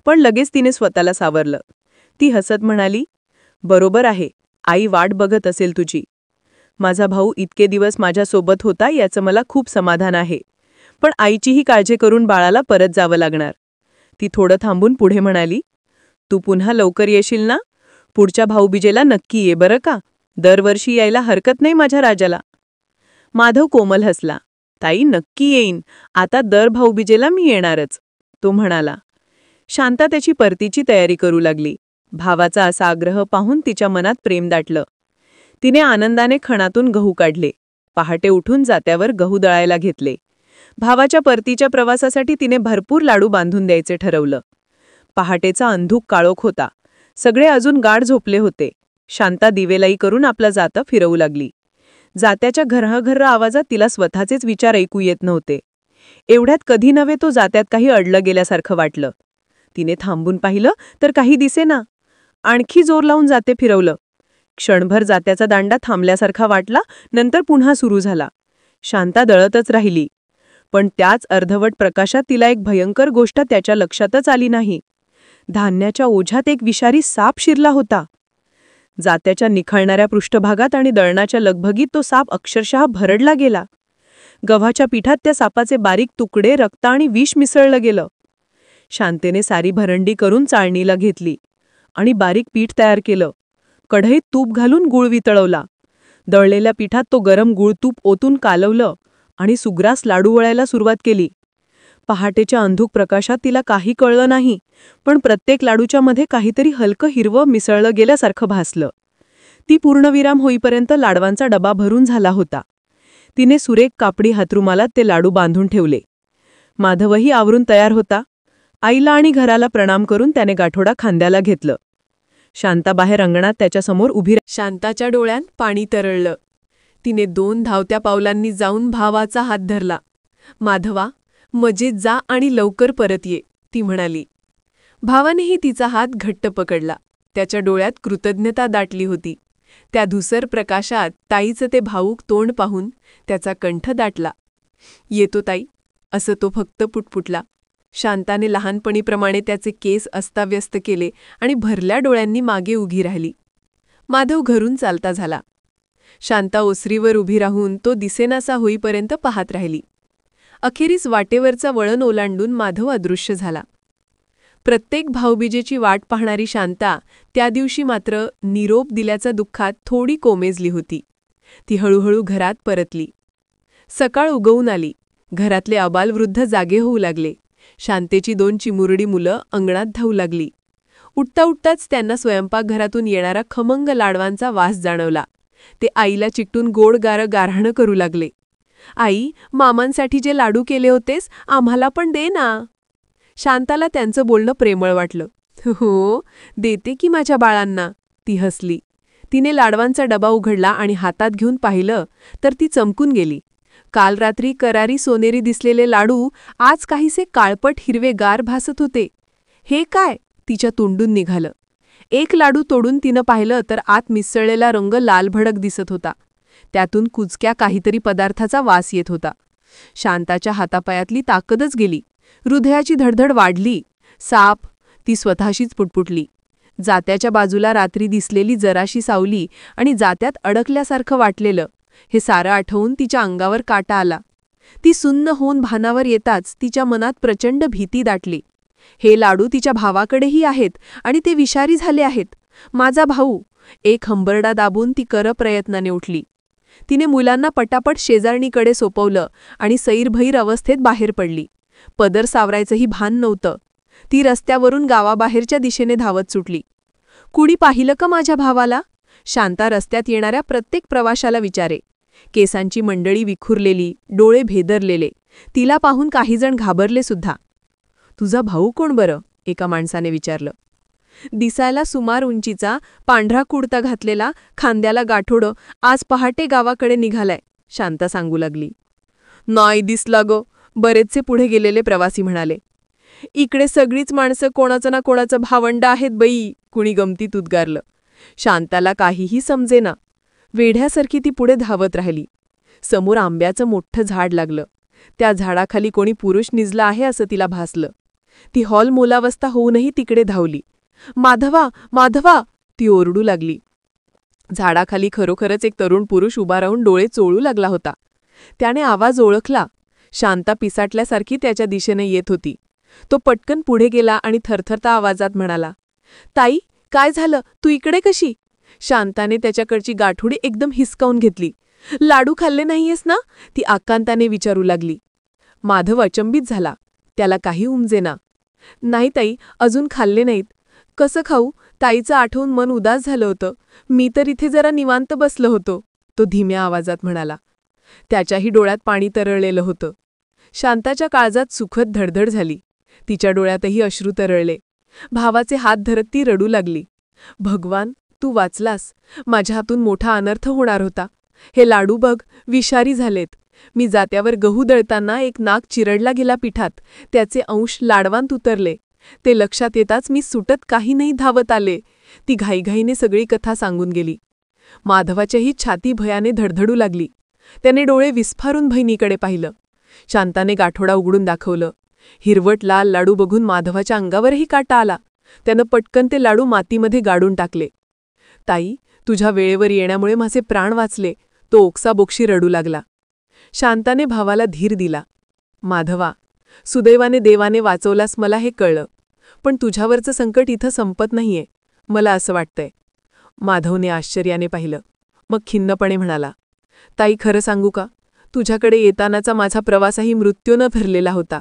पण लगेच तिने स्वतःला सावरलं. ती हसत म्हणाली, बरोबर आहे, आई वाट बघत असेल तुझी. माझा भाऊ इतके दिवस माझ्यासोबत होता याचं मला खूप समाधान आहे, पण आईचीही काळजी करून बाळाला परत जावं लागणार. ती थोडं थांबून पुढे म्हणाली, तू पुन्हा लवकर येशील ना? पुढच्या भाऊबीजेला नक्की ये बरं का. दरवर्षी यायला हरकत नाही माझ्या राजाला. माधव कोमल हसला. ताई, नक्की येईन. आता दर भाऊबीजेला मी येणारच, तो म्हणाला. शांता त्याची परतीची तयारी करू लागली. भावाचा असा आग्रह पाहून तिच्या मनात प्रेम दाटलं. तिने आनंदाने खणातून गहू काढले. पहाटे उठून जात्यावर गहू दळायला घेतले. भावाच्या परतीच्या प्रवासासाठी तिने भरपूर लाडू बांधून द्यायचे ठरवलं. पहाटेचा अंधूक काळोख होता. सगळे अजून गाढ झोपले होते. शांता दिवेलाई करून आपला जातं फिरवू लागली. जात्याच्या घर्रघर्र आवाजात तिला स्वतःचेच विचार ऐकू येत नव्हते. एवढ्यात कधी नव्हे तो जात्यात काही अडलं गेल्यासारखं वाटलं. तिने थांबून पाहिलं तर काही दिसेना. आणखी जोर लावून जाते फिरवलं. क्षणभर जात्याचा दांडा थांबल्यासारखा वाटला, नंतर पुन्हा सुरू झाला. शांता दळतच राहिली. पण त्याच अर्धवट प्रकाशात तिला एक भयंकर गोष्ट त्याच्या लक्षातच आली नाही. धान्याच्या ओझ्यात एक विषारी साप शिरला होता. जात्याच्या निखळणाऱ्या पृष्ठभागात आणि दळणाच्या लगबगीत तो साप अक्षरशः भरडला गेला. गव्हाच्या पिठात त्या सापाचे बारीक तुकडे, रक्त आणि विष मिसळलं गेलं. शांतेने सारी भरंडी करून चाळणीला घेतली आणि बारीक पीठ तयार केलं. कढईत तूप घालून गूळ वितळवला. दळलेल्या पिठात तो गरम गूळतूप ओतून कालवलं आणि सुग्रास लाडू वळायला सुरुवात केली. पहाटेच्या अंधुक प्रकाशात तिला काही कळलं नाही, पण प्रत्येक लाडूच्या मध्ये काहीतरी हलकं हिरवं मिसळलं गेल्यासारखं भासलं. ती पूर्णविराम होईपर्यंत लाडवांचा डबा भरून झाला होता. तिने सुरेख कापडी हातरुमालात ते लाडू बांधून ठेवले. माधवही आवरून तयार होता. आईला आणि घराला प्रणाम करून त्याने गाठोडा खांद्याला घेतलं. शांता बाहेर अंगणात त्याच्यासमोर उभी शांताच्या डोळ्यात पाणी तरळलं. तिने 2 धावत्या पावलांनी जाऊन भावाचा हात धरला. माधवा, मजेत जा आणि लवकर परत ये, ती म्हणाली. भावानेही तिचा हात घट्ट पकडला. त्याच्या डोळ्यात कृतज्ञता दाटली होती. त्या धुसर प्रकाशात ताईचं ते भावूक तोंड पाहून त्याचा कंठ दाटला. येतो ताई, असं तो फक्त पुटपुटला. शांताने लहानपणीप्रमाणे त्याचे केस अस्ताव्यस्त केले आणि भरल्या डोळ्यांनी मागे उभी राहिली. माधव घरून चालता झाला. शांता ओसरीवर उभी राहून तो दिसेनासा होईपर्यंत पाहत राहिली. अखेरीस वाटेवरचा वळण ओलांडून माधव अदृश्य झाला. प्रत्येक भाऊबीजेची वाट पाहणारी शांता त्या दिवशी मात्र निरोप दिल्याच्या दुःखात थोडी कोमेजली होती. ती हळूहळू घरात परतली. सकाळ उगवून आली. घरातले आबालवृद्ध जागे होऊ लागले. शांतेची 2 चिमुरडी मुलं अंगणात धावू लागली. उठता उठताच त्यांना स्वयंपाकघरातून येणारा खमंग लाडवांचा वास जाणवला. ते आईला चिकटून गोड गारहाणं करू लागले. आई, मामांसाठी जे लाडू केले होतेस, आम्हाला पण दे ना. शांताला त्यांचं बोलणं प्रेमळ वाटलं. हो, देते की माझ्या बाळांना, ती हसली. तिने लाडवांचा डबा उघडला आणि हातात घेऊन पाहिलं तर ती चमकून गेली. काल रात्री करारी सोनेरी दिसलेले लाडू आज काहीसे काळपट हिरवेगार भासत होते. हे काय, तिच्या तोंडून निघालं. एक लाडू तोडून तिनं पाहिलं तर आत मिसळलेला रंग लालभडक दिसत होता. त्यातून कुचक्या काहीतरी पदार्थाचा वास येत होता. शांताच्या हातापायातली ताकदच गेली. हृदयाची धडधड वाढली. साप, ती स्वतःशीच पुटपुटली. जात्याच्या बाजूला रात्री दिसलेली जराशी सावली आणि जात्यात अडकल्यासारखं वाटलेलं, हे सारं आठवून तिच्या अंगावर काटा आला. ती सुन्न होऊन भानावर येताच तिच्या मनात प्रचंड भीती दाटली. हे लाडू तिच्या भावाकडेही आहेत आणि ते विषारी झाले आहेत. माझा भाऊ, एक हंबरडा दाबून ती प्रयत्नाने उठली. तिने मुलांना पटापट शेजारणीकडे सोपवलं आणि सैरभैर अवस्थेत बाहेर पडली. पदर सावरायचंही भान नव्हतं. ती रस्त्यावरून गावाबाहेरच्या दिशेने धावत सुटली. कुणी पाहिलं का माझ्या भावाला? शांता रस्त्यात येणाऱ्या प्रत्येक प्रवाशाला विचारे. केसांची मंडळी विखुरलेली, डोळे भेदरलेले. तिला पाहून काहीजण घाबरले सुद्धा. तुझा भाऊ कोण बरं? एका माणसाने विचारलं. दिसायला सुमार उंचीचा, पांढरा कुडता घातलेला, खांद्याला गाठोडं, आज पहाटे गावाकडे निघालाय, शांता सांगू लागली. नाही दिसला गं, बरेचसे पुढे गेलेले प्रवासी म्हणाले. इकडे सगळीच माणसं कोणाचं ना कोणाचं भावंड आहेत बाई, कुणी गमतीत उद्गारलं. शांताला काहीही समजेना. वेढ्यासारखी ती पुढे धावत राहिली. समोर आंब्याचं मोठं झाड लागलं. त्या झाडाखाली कोणी पुरुष निजला आहे असं तिला भासलं. ती हॉल मोलावस्था होऊनही तिकडे धावली. माधवा, माधवा, ती ओरडू लागली. झाडाखाली खरोखरच एक तरुण पुरुष उभा राहून डोळे चोळू लागला होता. त्याने आवाज ओळखला. शांता पिसाटल्यासारखी त्याच्या दिशेने येत होती. तो पटकन पुढे गेला आणि थरथरता आवाजात म्हणाला, ताई, काय झालं, तू इकडे कशी? शांताने त्याच्याकडची गाठोडी एकदम हिसकावून घेतली. लाडू खाल्ले नाहीयेस ना? ती आकांताने विचारू लागली. माधव अचंबित झाला. त्याला काही उमजेना. नाही ताई, अजून खाल्ले नाहीत. कसं खाऊ? ताईचं आठवून मन उदास झालं होतं. मी तर इथे जरा निवांत बसलो होतो, तो धीम्या आवाजात म्हणाला. त्याच्याही डोळ्यात पाणी तरळलेलं होतं. शांताच्या काळजात सुखद धडधड झाली. तिच्या डोळ्यातही अश्रू तरळले. भावाचे हात धरत ती रडू लागली. भगवान, तू वाचलास. माझ्या हातून मोठा अनर्थ होणार होता. हे लाडू बघ, विषारी झालेत. मी जात्यावर गहू दळताना एक नाग चिरडला गेला पिठात. त्याचे अंश लाडवांत उतरले. ते लक्षात येताच मी सुटत काही नाही धावत आले. ती घाईघाईने सगळी कथा सांगून गेली. माधवाच्याही छाती भयाने धडधडू लागली. त्याने डोळे विस्फारून बहिणीकडे पाहिलं. शांताने गाठोडा उघडून दाखवलं. हिरवट लाल लाडू बघून माधवाच्या अंगावरही काटा आला. त्यानं पटकन ते लाडू मातीमध्ये गाडून टाकले. ताई, तुझ्या वेळेवर येण्यामुळे माझे प्राण वाचले, तो ओक्साबोक्षी रडू लागला. शांताने भावाला धीर दिला. माधवा, सुदैवाने देवाने वाचवलास, मला हे कळलं. पण तुझ्यावरचं संकट इथं संपत नाहीये, मला असं वाटतंय. माधवने आश्चर्याने पाहिलं. मग खिन्नपणे म्हणाला, ताई, खरं सांगू का? तुझ्याकडे येतानाचा माझा प्रवासही मृत्यूनं भरलेला होता.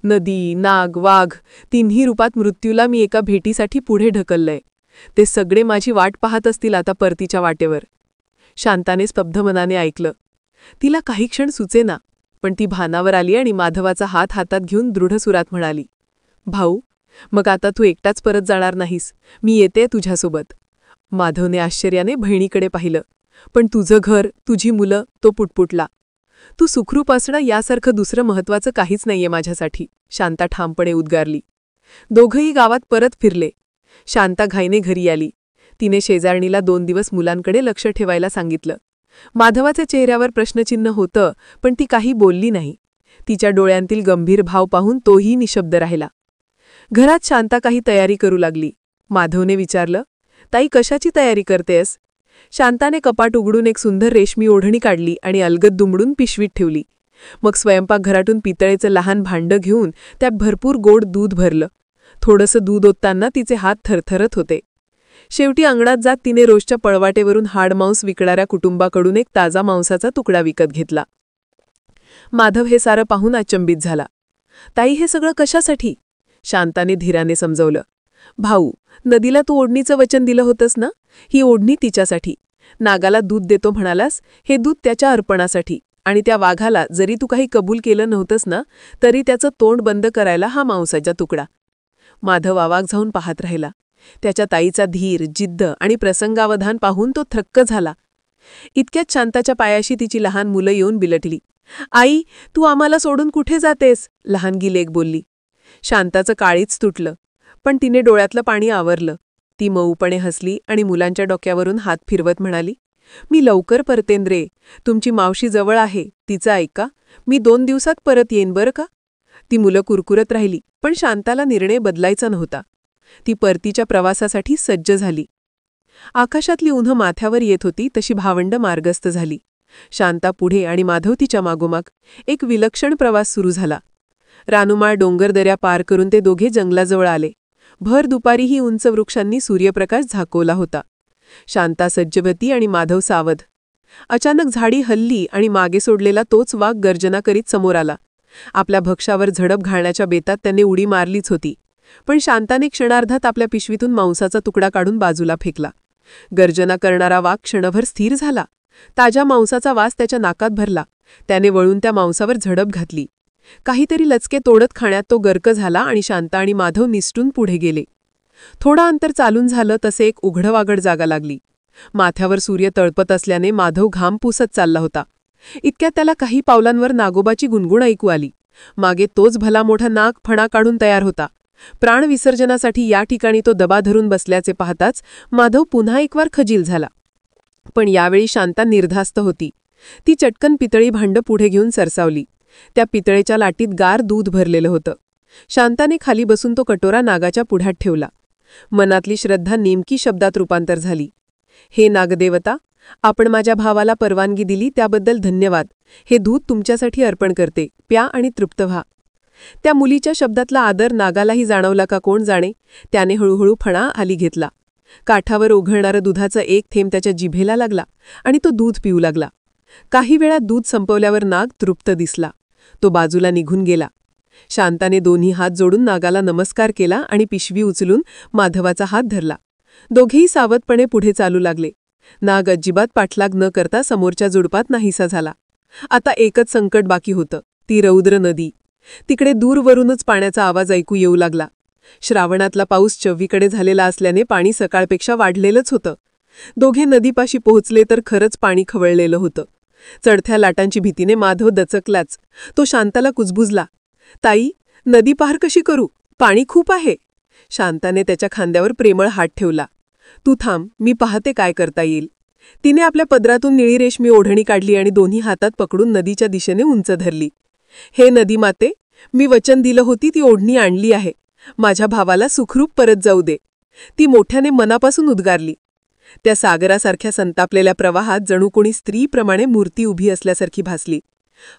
नदी, नाग, वाघ, तिन्ही रूपात मृत्यूला मी एका भेटीसाठी पुढे ढकललंय. ते सगळे माझी वाट पाहत असतील आता परतीच्या वाटेवर. शांताने स्तब्ध मनाने ऐकलं. तिला काही क्षण सुचेना, पण ती भानावर आली आणि माधवाचा हात हातात घेऊन दृढ सुरात म्हणाली, भाऊ, मग आता तू एकटाच परत जाणार नाहीस, मी येते तुझ्यासोबत. माधवने आश्चर्याने बहिणीकडे पाहिलं. पण तुझं घर, तुझी मुलं, तो पुटपुटला. तू सुखरूप असणं यासारखं दुसरं महत्वाचं काहीच नाहीये माझ्यासाठी, शांता ठामपणे उद्गारली. दोघंही गावात परत फिरले. शांता घाईने घरी आली. तिने शेजारणीला 2 दिवस मुलांकडे लक्ष ठेवायला सांगितलं. माधवाच्या चेहऱ्यावर प्रश्नचिन्ह होतं, पण ती काही बोलली नाही. तिच्या डोळ्यांतील गंभीर भाव पाहून तोही निशब्द राहिला. घरात शांता काही तयारी करू लागली. माधवने विचारलं, ताई, कशाची तयारी करतेस? शांताने कपाट उघडून एक सुंदर रेशमी ओढणी काढली आणि अलगद दुमडून पिशवीत ठेवली. मग स्वयंपाकघरातून पितळेचं लहान भांडं घेऊन त्यात भरपूर गोड दूध भरलं. थोडंसं दूध ओतताना तिचे हात थरथरत होते. शेवटी अंगणात जात तिने रोजच्या पळवाटेवरून हाडमांस विकणाऱ्या कुटुंबाकडून एक ताजा मांसाचा तुकडा विकत घेतला. माधव हे सारं पाहून अचंबित झाला. ताई, हे सगळं कशासाठी? शांताने धीराने समजवलं. भाऊ, नदीला तू ओढणीचं वचन दिलं होतंस ना, ही ओढणी तिच्यासाठी. नागाला दूध देतो म्हणालास, हे दूध त्याच्या अर्पणासाठी. आणि त्या वाघाला जरी तू काही कबूल केलं नव्हतंस ना, तरी त्याचं तोंड बंद करायला हा मांसाचा तुकडा. माधव आवाक जाऊन पाहत राहिला. त्याच्या ताईचा धीर, जिद्द आणि प्रसंगावधान पाहून तो थक्क झाला. इतक्यात शांताच्या पायाशी तिची लहान मुलं येऊन बिलटली. आई, तू आम्हाला सोडून कुठे जातेस? लहानगी लेक बोलली. शांताचं काळीच तुटलं, पण तिने डोळ्यातलं पाणी आवरलं. ती मऊपणे हसली आणि मुलांच्या डोक्यावरून हात फिरवत म्हणाली, मी लवकर परतेन रे. तुमची मावशी जवळ आहे, तिचं ऐका. मी 2 दिवसात परत येईन बरं का? ती मुलं कुरकुरत राहिली, पण शांताला निर्णय बदलायचा नव्हता. ती परतीच्या प्रवासासाठी सज्ज झाली. आकाशातली उन्हं माथ्यावर येत होती तशी भावंड मार्गस्थ झाली. शांता पुढे आणि माधव तिच्या मागोमाग. एक विलक्षण प्रवास सुरू झाला. रानुमाळ डोंगरदऱ्या पार करून ते दोघे जंगलाजवळ आले. भर दुपारीही उंच वृक्षांनी सूर्यप्रकाश झाकोला होता. शांता सज्जवती आणि माधव सावध. अचानक झाडी हलली आणि मागे सोडलेला तोच वाघ गर्जना करीत समोर आला. आपल्या भक्ष्यावर झडप घालण्याच्या बेतात त्याने उडी मारलीच होती, पण शांताने क्षणार्धात आपल्या पिशवीतून मांसाचा तुकडा काढून बाजूला फेकला. गर्जना करणारा वाघ क्षणभर स्थिर झाला. ताज्या मांसाचा वास त्याच्या नाकात भरला. त्याने वळून त्या मांसावर झडप घातली. काहीतरी लचके तोडत खाण्यात तो गर्क झाला आणि शांता आणि माधव निसटून पुढे गेले. थोडा अंतर चालून झालं तसे एक उघडवागड जागा लागली. माथ्यावर सूर्य तळपत असल्याने माधव घाम पुसत चालला होता. इतक्यात त्याला काही पावलांवर नागोबाची गुणगुण ऐकू आली. मागे तोच भला मोठा नाग फणा काढून तयार होता. प्राणविसर्जनासाठी या ठिकाणी तो दबा धरून बसल्याचे पाहताच माधव पुन्हा एक वार खजील झाला. पण यावेळी शांता निर्धास्त होती. ती चटकन पितळी भांडं पुढे घेऊन सरसावली. त्या पितळेच्या लाटीत गार दूध भरलेलं होतं. शांताने खाली बसून तो कटोरा नागाच्या पुढ्यात ठेवला. मनातली श्रद्धा नेमकी शब्दात रूपांतर झाली. हे नागदेवता, आपण माझ्या भावाला परवानगी दिली त्याबद्दल धन्यवाद. हे दूध तुमच्यासाठी अर्पण करते. प्या आणि तृप्त व्हा. त्या मुलीच्या शब्दातला आदर नागालाही जाणवला का कोण जाणे. त्याने हळूहळू फणा खाली घेतला. काठावर ओघळणारं दुधाचं एक थेंब त्याच्या जिभेला लागला आणि तो दूध पिऊ लागला. काही वेळात दूध संपवल्यावर नाग तृप्त दिसला. तो बाजूला निघून गेला. शांताने दोन्ही हात जोडून नागाला नमस्कार केला आणि पिशवी उचलून माधवाचा हात धरला. दोघेही सावधपणे पुढे चालू लागले. नाग अजिबात पाठलाग न करता समोरच्या जुडपात नाहीसा झाला. आता एकच संकट बाकी होतं, ती रौद्र नदी. तिकडे दूरवरूनच पाण्याचा आवाज ऐकू येऊ लागला. श्रावणातला पाऊस चव्वीकडे झालेला असल्याने पाणी सकाळपेक्षा वाढलेलंच होतं. दोघे नदीपाशी पोहोचले तर खरंच पाणी खवळलेलं होतं. चढत्या लाटांची भीतीने माधव दचकलाच. तो शांताला कुजबुजला, ताई, नदी पार कशी करू? पाणी खूप आहे. शांताने त्याच्या खांद्यावर प्रेमळ हात ठेवला. तू थांब, मी पाहते काय करता येईल. तिने आपल्या पदरातून निळी रेशमी ओढणी काढली आणि दोन्ही हातात पकडून नदीच्या दिशेने उंच धरली. हे नदी माते, मी वचन दिलं होती ती ओढणी आणली आहे. माझ्या भावाला सुखरूप परत जाऊ दे. ती मोठ्याने मनापासून उद्गारली. त्या सागरासारख्या संतापलेल्या प्रवाहात जणू कोणी स्त्रीप्रमाणे मूर्ती उभी असल्यासारखी भासली.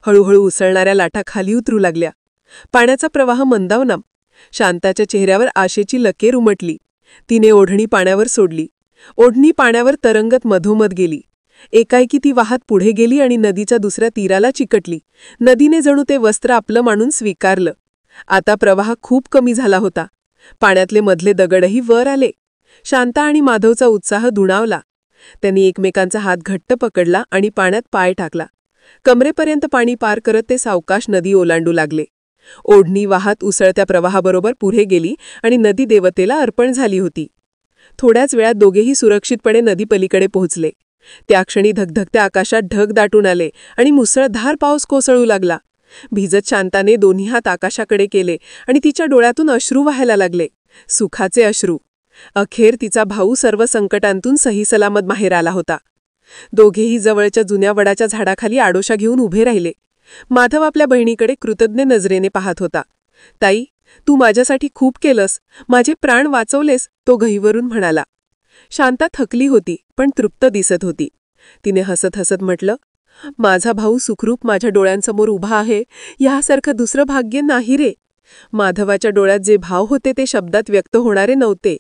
हळूहळू उसळणाऱ्या लाटा खाली उतरू लागल्या. पाण्याचा प्रवाह मंदावला. शांताच्या चेहऱ्यावर आशेची लकेर उमटली. तिने ओढणी पाण्यावर सोडली. ओढणी पाण्यावर तरंगत मधोमध गेली. एकाएकी ती वाहत पुढे गेली आणि नदीच्या दुसऱ्या तीराला चिकटली. नदीने जणू ते वस्त्र आपलं मानून स्वीकारलं. आता प्रवाह खूप कमी झाला होता. पाण्यातले मधले दगडही वर आले. शांता आणि माधवचा उत्साह दुणावला. त्यांनी एकमेकांचा हात घट्ट पकडला आणि पाण्यात पाय टाकला. कमरेपर्यंत पाणी पार करत ते सावकाश नदी ओलांडू लागले. ओढणी वाहत उसळत्या प्रवाहाबरोबर पुढे गेली आणि नदी देवतेला अर्पण झाली होती. थोड्याच वेळात दोघेही सुरक्षितपणे नदीपलीकडे पोहोचले. त्या क्षणी धगधगत्या आकाशात ढग दाटून आले आणि मुसळधार पाऊस कोसळू लागला. भिजत शांताने दोन्ही हात आकाशाकडे केले आणि तिच्या डोळ्यातून अश्रू वाहायला लागले. सुखाचे अश्रू. अखेर तिचा भाऊ सर्व संकटांतून सहीसलामत बाहेर आला होता. दोघेही जवळच्या जुन्या वडाच्या झाडाखाली आडोशा घेऊन उभे राहिले. माधव आपल्या बहिणीकडे कृतज्ञ नजरेने पाहत होता. ताई, तू माझ्यासाठी खूप केलंस, माझे प्राण वाचवलेस, तो गहिवरून म्हणाला. शांता थकली होती पण तृप्त दिसत होती. तिने हसत हसत म्हटलं, माझा भाऊ सुखरूप माझ्या डोळ्यांसमोर उभा आहे, यासारखं दुसरं भाग्य नाही रे. माधवाच्या डोळ्यात जे भाव होते ते शब्दात व्यक्त होणारे नव्हते.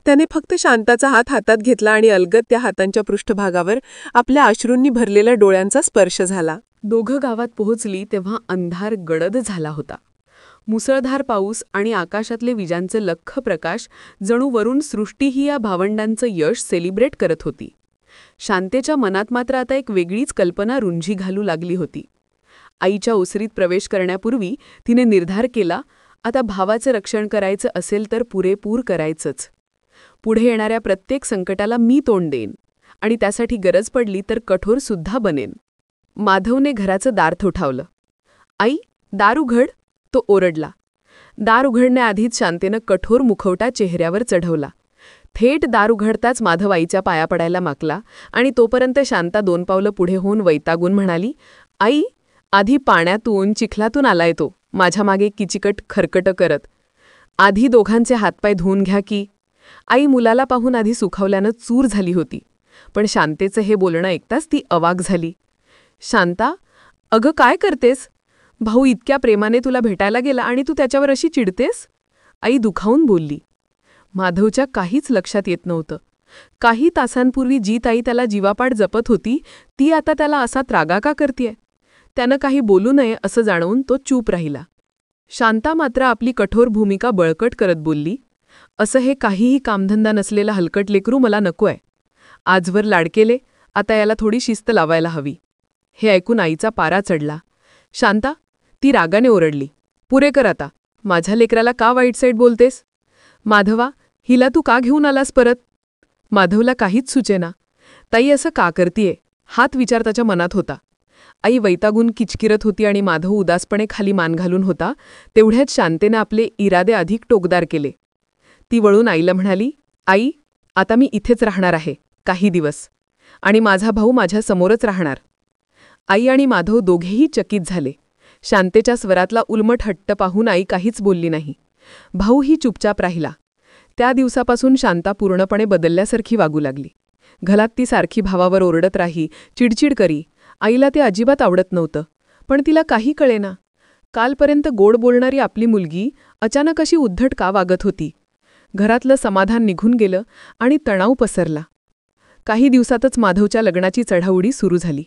त्याने फक्त शांताचा हात हातात घेतला आणि अलगद त्या हातांच्या पृष्ठभागावर आपल्या अश्रूंनी भरलेल्या डोळ्यांचा स्पर्श झाला. दोघं गावात पोहोचली तेव्हा अंधार गडद झाला होता. मुसळधार पाऊस आणि आकाशातले विजांचे लख्ख प्रकाश जणू वरून सृष्टीही या भावंडांचं यश सेलिब्रेट करत होती. शांतेच्या मनात मात्र आता एक वेगळीच कल्पना रुंजी घालू लागली होती. आईच्या ओसरीत प्रवेश करण्यापूर्वी तिने निर्धार केला, आता भावाचं रक्षण करायचं असेल तर पुरेपूर करायचंच. पुढे येणाऱ्या प्रत्येक संकटाला मी तोंड देईन आणि त्यासाठी गरज पडली तर कठोर सुद्धा बनेन. माधवने घराचं दार ठोठावलं. आई, दार उघड, तो ओरडला. दार उघडण्याआधीच शांतेनं कठोर मुखवटा चेहऱ्यावर चढवला. थेट दार उघडताच माधव आईच्या पाया पडायला मागला आणि तोपर्यंत शांता 2 पावलं पुढे होऊन वैतागून म्हणाली, आई, आधी पाण्यातून चिखलातून आलाय तो, माझ्या मागे किचिकट खरकट करत. आधी दोघांचे हातपाय धुवून घ्या की. आई मुलाला पाहून आधी सुखावल्यानं चूर झाली होती, पण शांतेचं हे बोलणं ऐकताच ती अवाक झाली. शांता, अगं काय करतेस? भाऊ इतक्या प्रेमाने तुला भेटायला गेला आणि तू त्याच्यावर अशी चिडतेस? आई दुखावून बोलली. माधवच्या काहीच लक्षात येत नव्हतं. काही तासांपूर्वी जी ताई त्याला जीवापाड जपत होती ती आता त्याला असा त्रागा का करतेय? त्यानं काही बोलू नये असं जाणवून तो चूप राहिला. शांता मात्र आपली कठोर भूमिका बळकट करत बोलली, असं हे काहीही कामधंदा नसलेला हलकट लेकरू मला नकोय. आजवर लाडकेले, आता याला थोडी शिस्त लावायला हवी. हे ऐकून आईचा पारा चढला. शांता, ती रागाने ओरडली, पुरे कर आता. माझ्या लेकराला का वाईट साईड बोलतेस? माधवा, हिला तू का घेऊन आलास परत? माधवला काहीच सुचेना. ताई असं का करतीये? हात विचार त्याच्या मनात होता. आई वैतागून किचकिरत होती आणि माधव उदासपणे खाली मान घालून होता, तेवढ्यात शांतेने आपले इरादे अधिक टोकदार केले. ती वळून आईला म्हणाली, आई, आता मी इथेच राहणार आहे काही दिवस, आणि माझा भाऊ माझ्या समोरच राहणार. आई आणि माधव दोघेही चकित झाले. शांतेच्या स्वरातला उलमट हट्ट पाहून आई काहीच बोलली नाही. भाऊही चुपचाप राहिला. त्या दिवसापासून शांता पूर्णपणे बदलल्यासारखी वागू लागली. घरात ती सारखी भावावर ओरडत राही, चिडचिड करी. आईला ते अजिबात आवडत नव्हतं, पण तिला काही कळेना. कालपर्यंत गोड बोलणारी आपली मुलगी अचानक अशी उद्धट का वागत होती? घरातलं समाधान निघून गेलं आणि तणाव पसरला. काही दिवसातच माधवच्या लग्नाची चढाओढी सुरू झाली.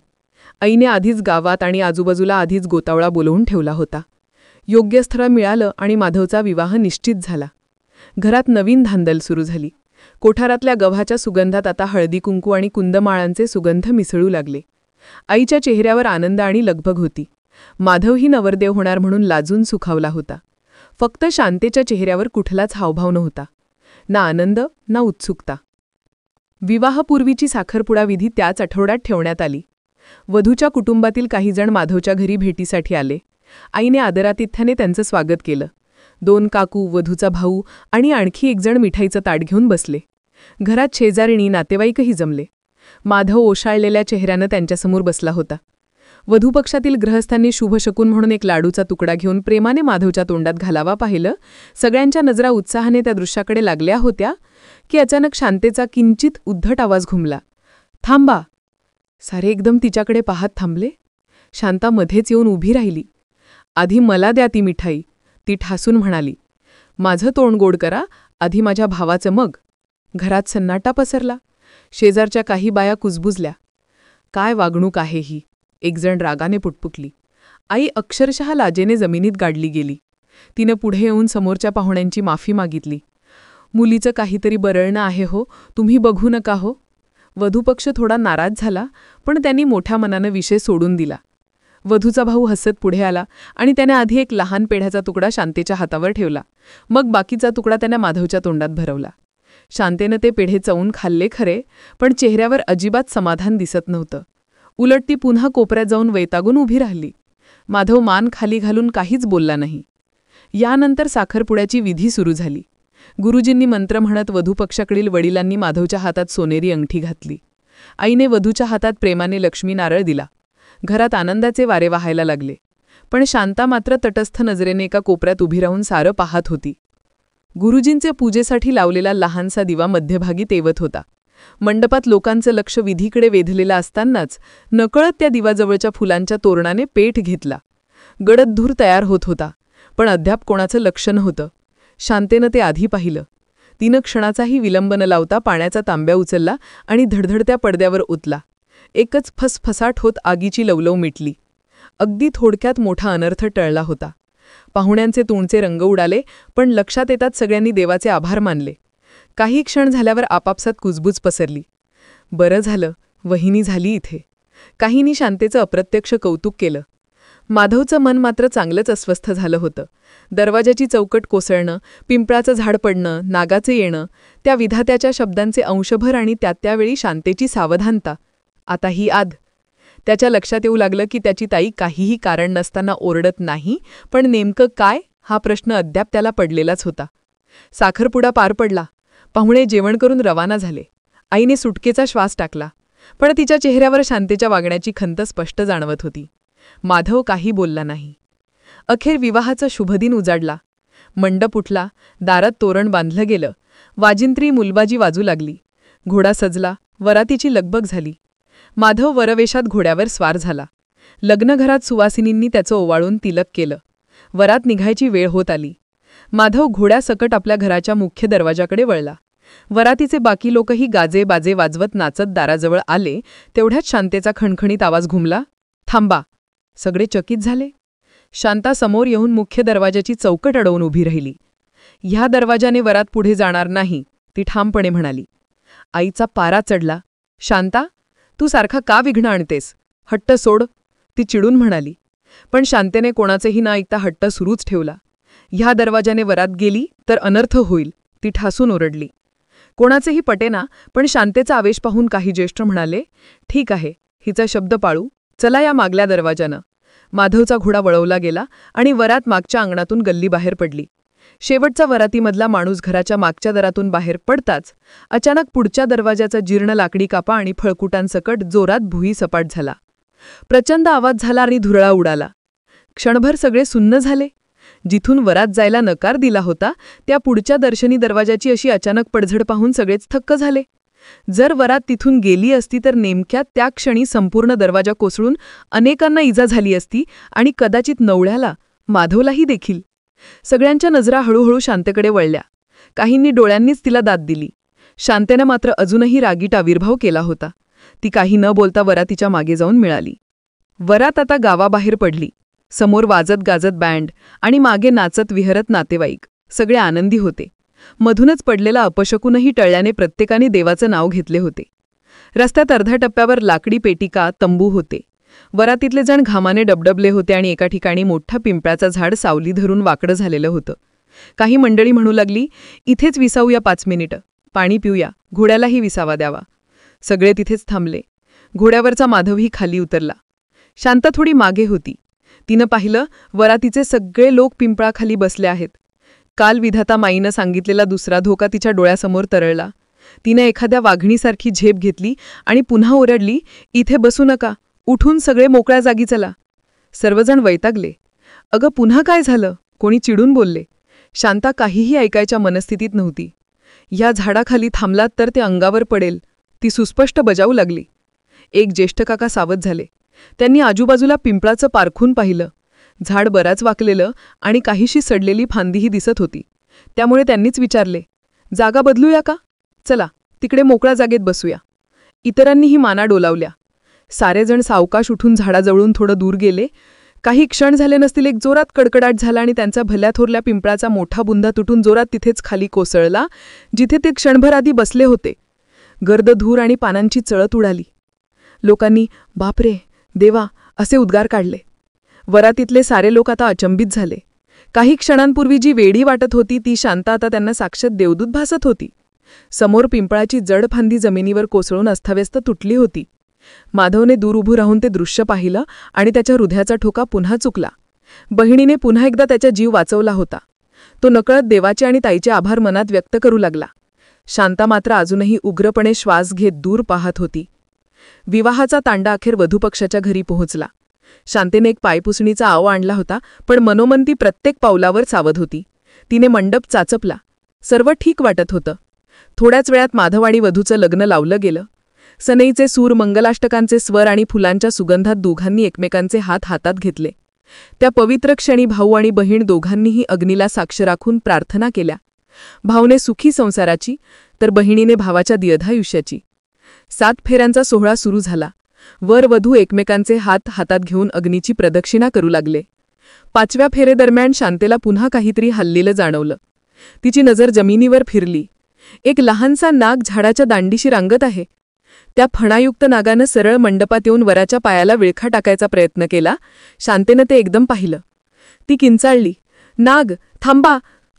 आईने आधीच गावात आणि आजूबाजूला आधीच गोतावळा बोलवून ठेवला होता. योग्य स्थळ मिळालं आणि माधवचा विवाह निश्चित झाला. घरात नवीन धांदल सुरू झाली. कोठारातल्या गव्हाच्या सुगंधात आता हळदी कुंकू आणि कुंदमाळांचे सुगंध मिसळू लागले. आईच्या चेहऱ्यावर आनंद आणि लगबग होती. माधवही नवरदेव होणार म्हणून लाजून सुखावला होता. फक्त शांतेच्या चेहऱ्यावर कुठलाच हावभाव नव्हता, ना आनंद ना उत्सुकता. विवाहपूर्वीची साखरपुडा विधी त्याच आठवड्यात ठेवण्यात आली. वधूच्या कुटुंबातील काही जण माधवच्या घरी भेटीसाठी आले. आईने आदरातिथ्याने त्यांचं स्वागत केलं. 2 काकू, वधूचा भाऊ आणि आणखी एक जण मिठाईचं ताट घेऊन बसले. घरात शेजारिणी, नातेवाईकही जमले. माधव ओशाळलेल्या चेहऱ्यानं त्यांच्यासमोर बसला होता. वधूपक्षातील गृहस्थांनी शुभशकून म्हणून एक लाडूचा तुकडा घेऊन प्रेमाने माधवच्या तोंडात घालावा पाहिलं. सगळ्यांच्या नजरा उत्साहाने त्या दृश्याकडे लागल्या होत्या की अचानक शांतेचा किंचित उद्धट आवाज घुमला. थांबा! सारे एकदम तिच्याकडे पाहत थांबले. शांता मध्येच येऊन उभी राहिली. आधी मला द्या ती मिठाई, ती ठासून म्हणाली. माझं तोंड गोड करा, आधी माझ्या भावाचं मग. घरात सन्नाटा पसरला. शेजारच्या काही बाया कुजबुजल्या. काय वागणूक आहे ही, एकजण रागाने पुटपुटली. आई अक्षरशः लाजेने जमिनीत गाडली गेली. तिनं पुढे येऊन समोरच्या पाहुण्यांची माफी मागितली. मुलीचं काहीतरी बरळणं आहे हो, तुम्ही बघू नका हो. वधूपक्ष थोडा नाराज झाला, पण त्यांनी मोठ्या मनानं विषय सोडून दिला. वधूचा भाऊ हसत पुढे आला आणि त्याने आधी एक लहान पेढ्याचा तुकडा शांतेच्या हातावर ठेवला. मग बाकीचा तुकडा त्याने माधवच्या तोंडात भरवला. शांतेनं ते पेढे चवून खाल्ले खरे, पण चेहऱ्यावर अजिबात समाधान दिसत नव्हतं. उलट ती पुन्हा कोपऱ्यात जाऊन वैतागून उभी राहिली. माधव मान खाली घालून काहीच बोलला नाही. यानंतर साखरपुड्याची विधी सुरू झाली. गुरुजींनी मंत्र म्हणत वधूपक्षाकडील वडिलांनी माधवच्या हातात सोनेरी अंगठी घातली. आईने वधूच्या हातात प्रेमाने लक्ष्मी नारळ दिला. घरात आनंदाचे वारे वाहायला लागले. पण शांता मात्र तटस्थ नजरेने एका कोपऱ्यात उभी राहून सारं पाहत होती. गुरुजींचे पूजेसाठी लावलेला लहानसा दिवा मध्यभागी तेवत होता. मंडपात लोकांचं लक्ष विधीकडे वेधलेलं असतानाच नकळत त्या दिवाजवळच्या फुलांच्या तोरणाने पेठ घेतला. गडद धूर तयार होत होता, पण अद्याप कोणाचं लक्ष नव्हतं. शांतेनं ते आधी पाहिलं. तिनं क्षणाचाही विलंब न लावता पाण्याचा तांब्या उचलला आणि धडधडत्या पडद्यावर ओतला. एकच फसफसाट होत आगीची लवलव मिटली. अगदी थोडक्यात मोठा अनर्थ टळला होता. पाहुण्यांचे तोंडचे रंग उडाले, पण लक्षात येतात सगळ्यांनी देवाचे आभार मानले. काही क्षण झाल्यावर आपापसात कुजबूज पसरली. बरं झालं, वहिनी झाली इथे. काहींनी शांतेचं अप्रत्यक्ष कौतुक केलं. माधवचं मन मात्र चांगलंच अस्वस्थ झालं होतं. दरवाजाची चौकट कोसळणं, पिंपळाचं झाड पडणं, नागाचं येणं, त्या विधात्याच्या शब्दांचे अंशभर आणि त्यावेळी शांतेची सावधानता. आता ही आद. त्याच्या लक्षात येऊ लागलं की त्याची ताई काहीही कारण नसताना ओरडत नाही, पण नेमकं काय हा प्रश्न अद्याप त्याला पडलेलाच होता. साखरपुडा पार पडला. पाहुणे जेवण करून रवाना झाले. आईने सुटकेचा श्वास टाकला, पण तिच्या चेहऱ्यावर शांतेच्या वागण्याची खंत स्पष्ट जाणवत होती. माधव काही बोलला नाही. अखेर विवाहाचा शुभदिन उजाडला. मंडप उठला, दारात तोरण बांधलं गेलं. वाजिंत्री मुलबाजी वाजू लागली. घोडा सजला, वरातीची लगबग झाली. माधव वरवेशात घोड्यावर स्वार झाला. लग्नघरात सुवासिनींनी त्याचं ओवाळून तिलक केलं. वरात निघायची वेळ होत आली. माधव घोड्यासकट आपल्या घराच्या मुख्य दरवाजाकडे वळला. वरातीचे बाकी लोकही गाजे बाजे वाजवत नाचत दाराजवळ आले. तेवढ्यात शांतेचा खणखणीत आवाज घुमला. थांबा! सगळे चकित झाले. शांता समोर येऊन मुख्य दरवाजाची चौकट अडवून उभी राहिली. ह्या दरवाजाने वरात पुढे जाणार नाही, ती ठामपणे म्हणाली. आईचा पारा चढला. शांता, तू सारखा का विघ्न आणतेस? हट्ट सोड, ती चिडून म्हणाली. पण शांतेने कोणाचेही न ऐकता हट्ट सुरूच ठेवला. ह्या दरवाजाने वरात गेली तर अनर्थ होईल, ती ठासून ओरडली. कोणाचेही पटेना, पण शांतेचा आवेश पाहून काही ज्येष्ठ म्हणाले, ठीक आहे, हिचा शब्द पाळू, चला या मागल्या दरवाजानं. माधवचा घोडा वळवला गेला आणि वरात मागच्या अंगणातून गल्ली बाहेर पडली. शेवटचा वरातीमधला माणूस घराच्या मागच्या दरातून बाहेर पडताच अचानक पुढच्या दरवाजाचा जीर्ण लाकडी कापा आणि फळकुटांसकट जोरात भुई सपाट झाला. प्रचंड आवाज झाला आणि धुरळा उडाला. क्षणभर सगळे सुन्न झाले. जिथून वरात जायला नकार दिला होता त्या पुढच्या दर्शनी दरवाजाची अशी अचानक पडझड पाहून सगळेच थक्क झाले. जर वरात तिथून गेली असती तर नेमक्या त्या क्षणी संपूर्ण दरवाजा कोसळून अनेकांना इजा झाली असती आणि कदाचित नवळ्याला, माधवलाही देखील. सगळ्यांच्या नजरा हळूहळू शांतेकडे वळल्या. काहींनी डोळ्यांनीच तिला दाद दिली. शांतेनं मात्र अजूनही रागीट आविर्भाव केला होता. ती काही न बोलता वरातीच्या मागे जाऊन मिळाली. वरात आता गावाबाहेर पडली. समोर वाजत गाजत बँड आणि मागे नाचत विहरत नातेवाईक. सगळे आनंदी होते. मधूनच पडलेला अपशकूनही टळल्याने प्रत्येकाने देवाचं नाव घेतले होते. रस्त्यात अर्ध्या टप्प्यावर लाकडी पेटिका, तंबू होते. वरातीतले जण घामाने डबडबले होते आणि एका ठिकाणी मोठा पिंपळाचं झाड सावली धरून वाकडं झालेलं होतं. काही मंडळी म्हणू लागली, इथेच विसावूया 5 मिनिटं, पाणी पिऊया, घोड्यालाही विसावा द्यावा. सगळे तिथेच थांबले. घोड्यावरचा माधवही खाली उतरला. शांता थोडी मागे होती. तिनं पाहिलं, वरातीचे सगळे लोक पिंपळाखाली बसले आहेत. काल विधाता माईनं सांगितलेला दुसरा धोका तिच्या डोळ्यासमोर तरळला. तिनं एखाद्या वाघणीसारखी झेप घेतली आणि पुन्हा ओरडली, इथे बसू नका, उठून सगळे मोकळ्या जागी चला. सर्वजण वैतागले. अगं पुन्हा काय झालं? कोणी चिडून बोलले. शांता काहीही ऐकायच्या मनस्थितीत नव्हती. या झाडाखाली थांबलात तर ते अंगावर पडेल, ती सुस्पष्ट बजावू लागली. एक ज्येष्ठ काका सावध झाले. त्यांनी आजूबाजूला पिंपळाचं पारखून पाहिलं. झाड बराच वाकलेलं आणि काहीशी सडलेली फांदीही दिसत होती. त्यामुळे त्यांनीच विचारले, जागा बदलूया का? चला, तिकडे मोकळ्या जागेत बसूया. इतरांनीही माना डोलावल्या. सारेजण सावकाश उठून झाडाजवळून थोडं दूर गेले. काही क्षण झाले नसतील एक जोरात कडकडाट झाला आणि त्यांचा भल्या थोरल्या पिंपळाचा मोठा बुंदा तुटून जोरात तिथेच खाली कोसळला, जिथे ते क्षणभर आधी बसले होते. गर्द धूर आणि पानांची चळत उडाली. लोकांनी बापरे, देवा असे उद्गार काढले. वरातीतले सारे लोक आता अचंबित झाले. काही क्षणांपूर्वी जी वेडी वाटत होती ती शांता आता त्यांना साक्षात देवदूत भासत होती. समोर पिंपळाची जड फांदी जमिनीवर कोसळून अस्ताव्यस्त तुटली होती. माधवने दूर उभं राहून ते दृश्य पाहिलं आणि त्याच्या हृदयाचा ठोका पुन्हा चुकला. बहिणीने पुन्हा एकदा त्याचा जीव वाचवला होता. तो नकळत देवाचे आणि ताईचे आभार मनात व्यक्त करू लागला. शांता मात्र अजूनही उग्रपणे श्वास घेत दूर पाहत होती. विवाहाचा तांडा अखेर वधूपक्षाच्या घरी पोहोचला. शांतेने एक पायपुसणीचा आव आणला होता, पण मनोमन ती प्रत्येक पावलावर सावध होती. तिने मंडप चाचपला. सर्व ठीक वाटत होतं. थोड्याच वेळात माधव आणि वधूचं लग्न लावलं गेलं. सनईचे सूर, मंगलाष्टकांचे स्वर आणि फुलांच्या सुगंधात दोघांनी एकमेकांचे हात हातात घेतले. त्या पवित्र क्षणी भाऊ आणि बहीण दोघांनीही अग्नीला साक्ष राखून प्रार्थना केल्या. भाऊने सुखी संसाराची तर बहिणीने भावाच्या दीर्घायुष्याची. 7 फेऱ्यांचा सोहळा सुरू झाला. वर वधू एकमेकांचे हात हातात घेऊन अग्नीची प्रदक्षिणा करू लागले. 5व्या फेरेदरम्यान शांतेला पुन्हा काहीतरी हललेलं जाणवलं. तिची नजर जमिनीवर फिरली. एक लहानसा नाग झाडाच्या दांडीशी रांगत आहे. त्या फणायुक्त नागानं सरळ मंडपात येऊन वराच्या पायाला विळखा टाकायचा प्रयत्न केला. शांतेनं ते एकदम पाहिलं. ती किंचाळली, नाग थांबा,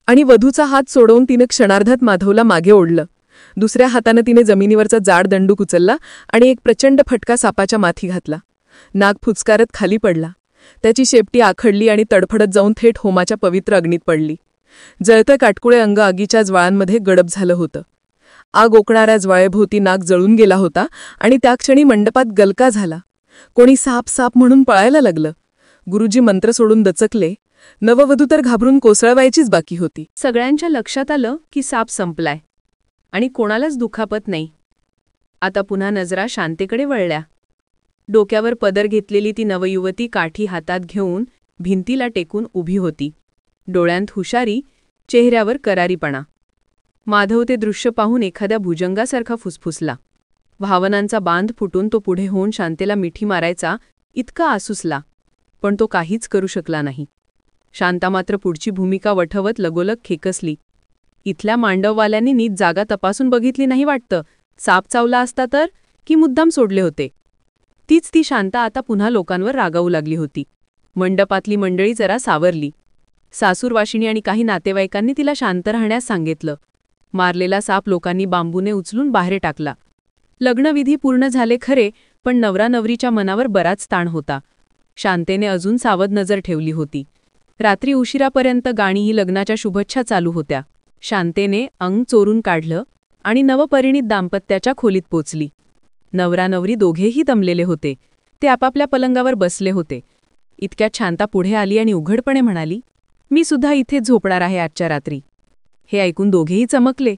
आणि वधूचा हात सोडवून तिने क्षणार्धात माधवला मागे ओढलं. दुसऱ्या हातानं तिने जमिनीवरचा जाड दंडूक उचलला आणि एक प्रचंड फटका सापाच्या माथी घातला. नाग फुचकारत खाली पडला. त्याची शेपटी आखडली आणि तडफडत जाऊन थेट होमाच्या पवित्र अग्नीत पडली. जळतं काटकुळे अंग आगीच्या ज्वाळांमध्ये गडप झालं होतं. आग ओकणाऱ्या ज्वाळेभोवती नाग जळून गेला होता आणि त्या क्षणी मंडपात गलका झाला. कोणी साप साप म्हणून पळायला लागलं. गुरुजी मंत्र सोडून दचकले. नववधू तर घाबरून कोसळवायचीच बाकी होती. सगळ्यांच्या लक्षात आलं की साप संपलाय आणि कोणालाच दुखापत नाही. आता पुन्हा नजरा शांतेकडे वळल्या. डोक्यावर पदर घेतलेली ती नवयुवती काठी हातात घेऊन भिंतीला टेकून उभी होती. डोळ्यांत हुशारी, चेहऱ्यावर करारीपणा. माधव ते दृश्य पाहून एखाद्या भुजंगासारखा फुसफुसला. भावनांचा बांध फुटून तो पुढे होऊन शांतेला मिठी मारायचा इतका आसुसला, पण तो काहीच करू शकला नाही. शांता मात्र पुढची भूमिका वठवत लगोलग खेकसली. इथल्या मांडववाल्यांनी नीट जागा तपासून बघितली नाही वाटतं. साप चावला असता तर की मुद्दाम सोडले होते. तीच ती शांता आता पुन्हा लोकांवर रागावू लागली होती. मंडपातली मंडळी जरा सावरली. सासूरवाशिणी आणि काही नातेवाईकांनी तिला शांत राहण्यास सांगितलं. मारलेला साप लोकांनी बांबूने उचलून बाहेर टाकला. लग्नविधी पूर्ण झाले खरे, पण नवरा नवरीच्या मनावर बराच ताण होता. शांतेने अजून सावध नजर ठेवली होती. रात्री उशिरापर्यंत गाणी ही लग्नाच्या शुभेच्छा चालू होत्या. शांतेने अंग चोरून काढलं आणि नवपरिणीत दाम्पत्याच्या खोलीत पोचली. नवरा नवरी दोघेही दमलेले होते. ते आपापल्या पलंगावर बसले होते. इतक्यात शांता पुढे आली आणि उघडपणे म्हणाली, "मी सुद्धा इथेच झोपणार आहे आजच्या रात्री." हे ऐकून दोघेही चमकले.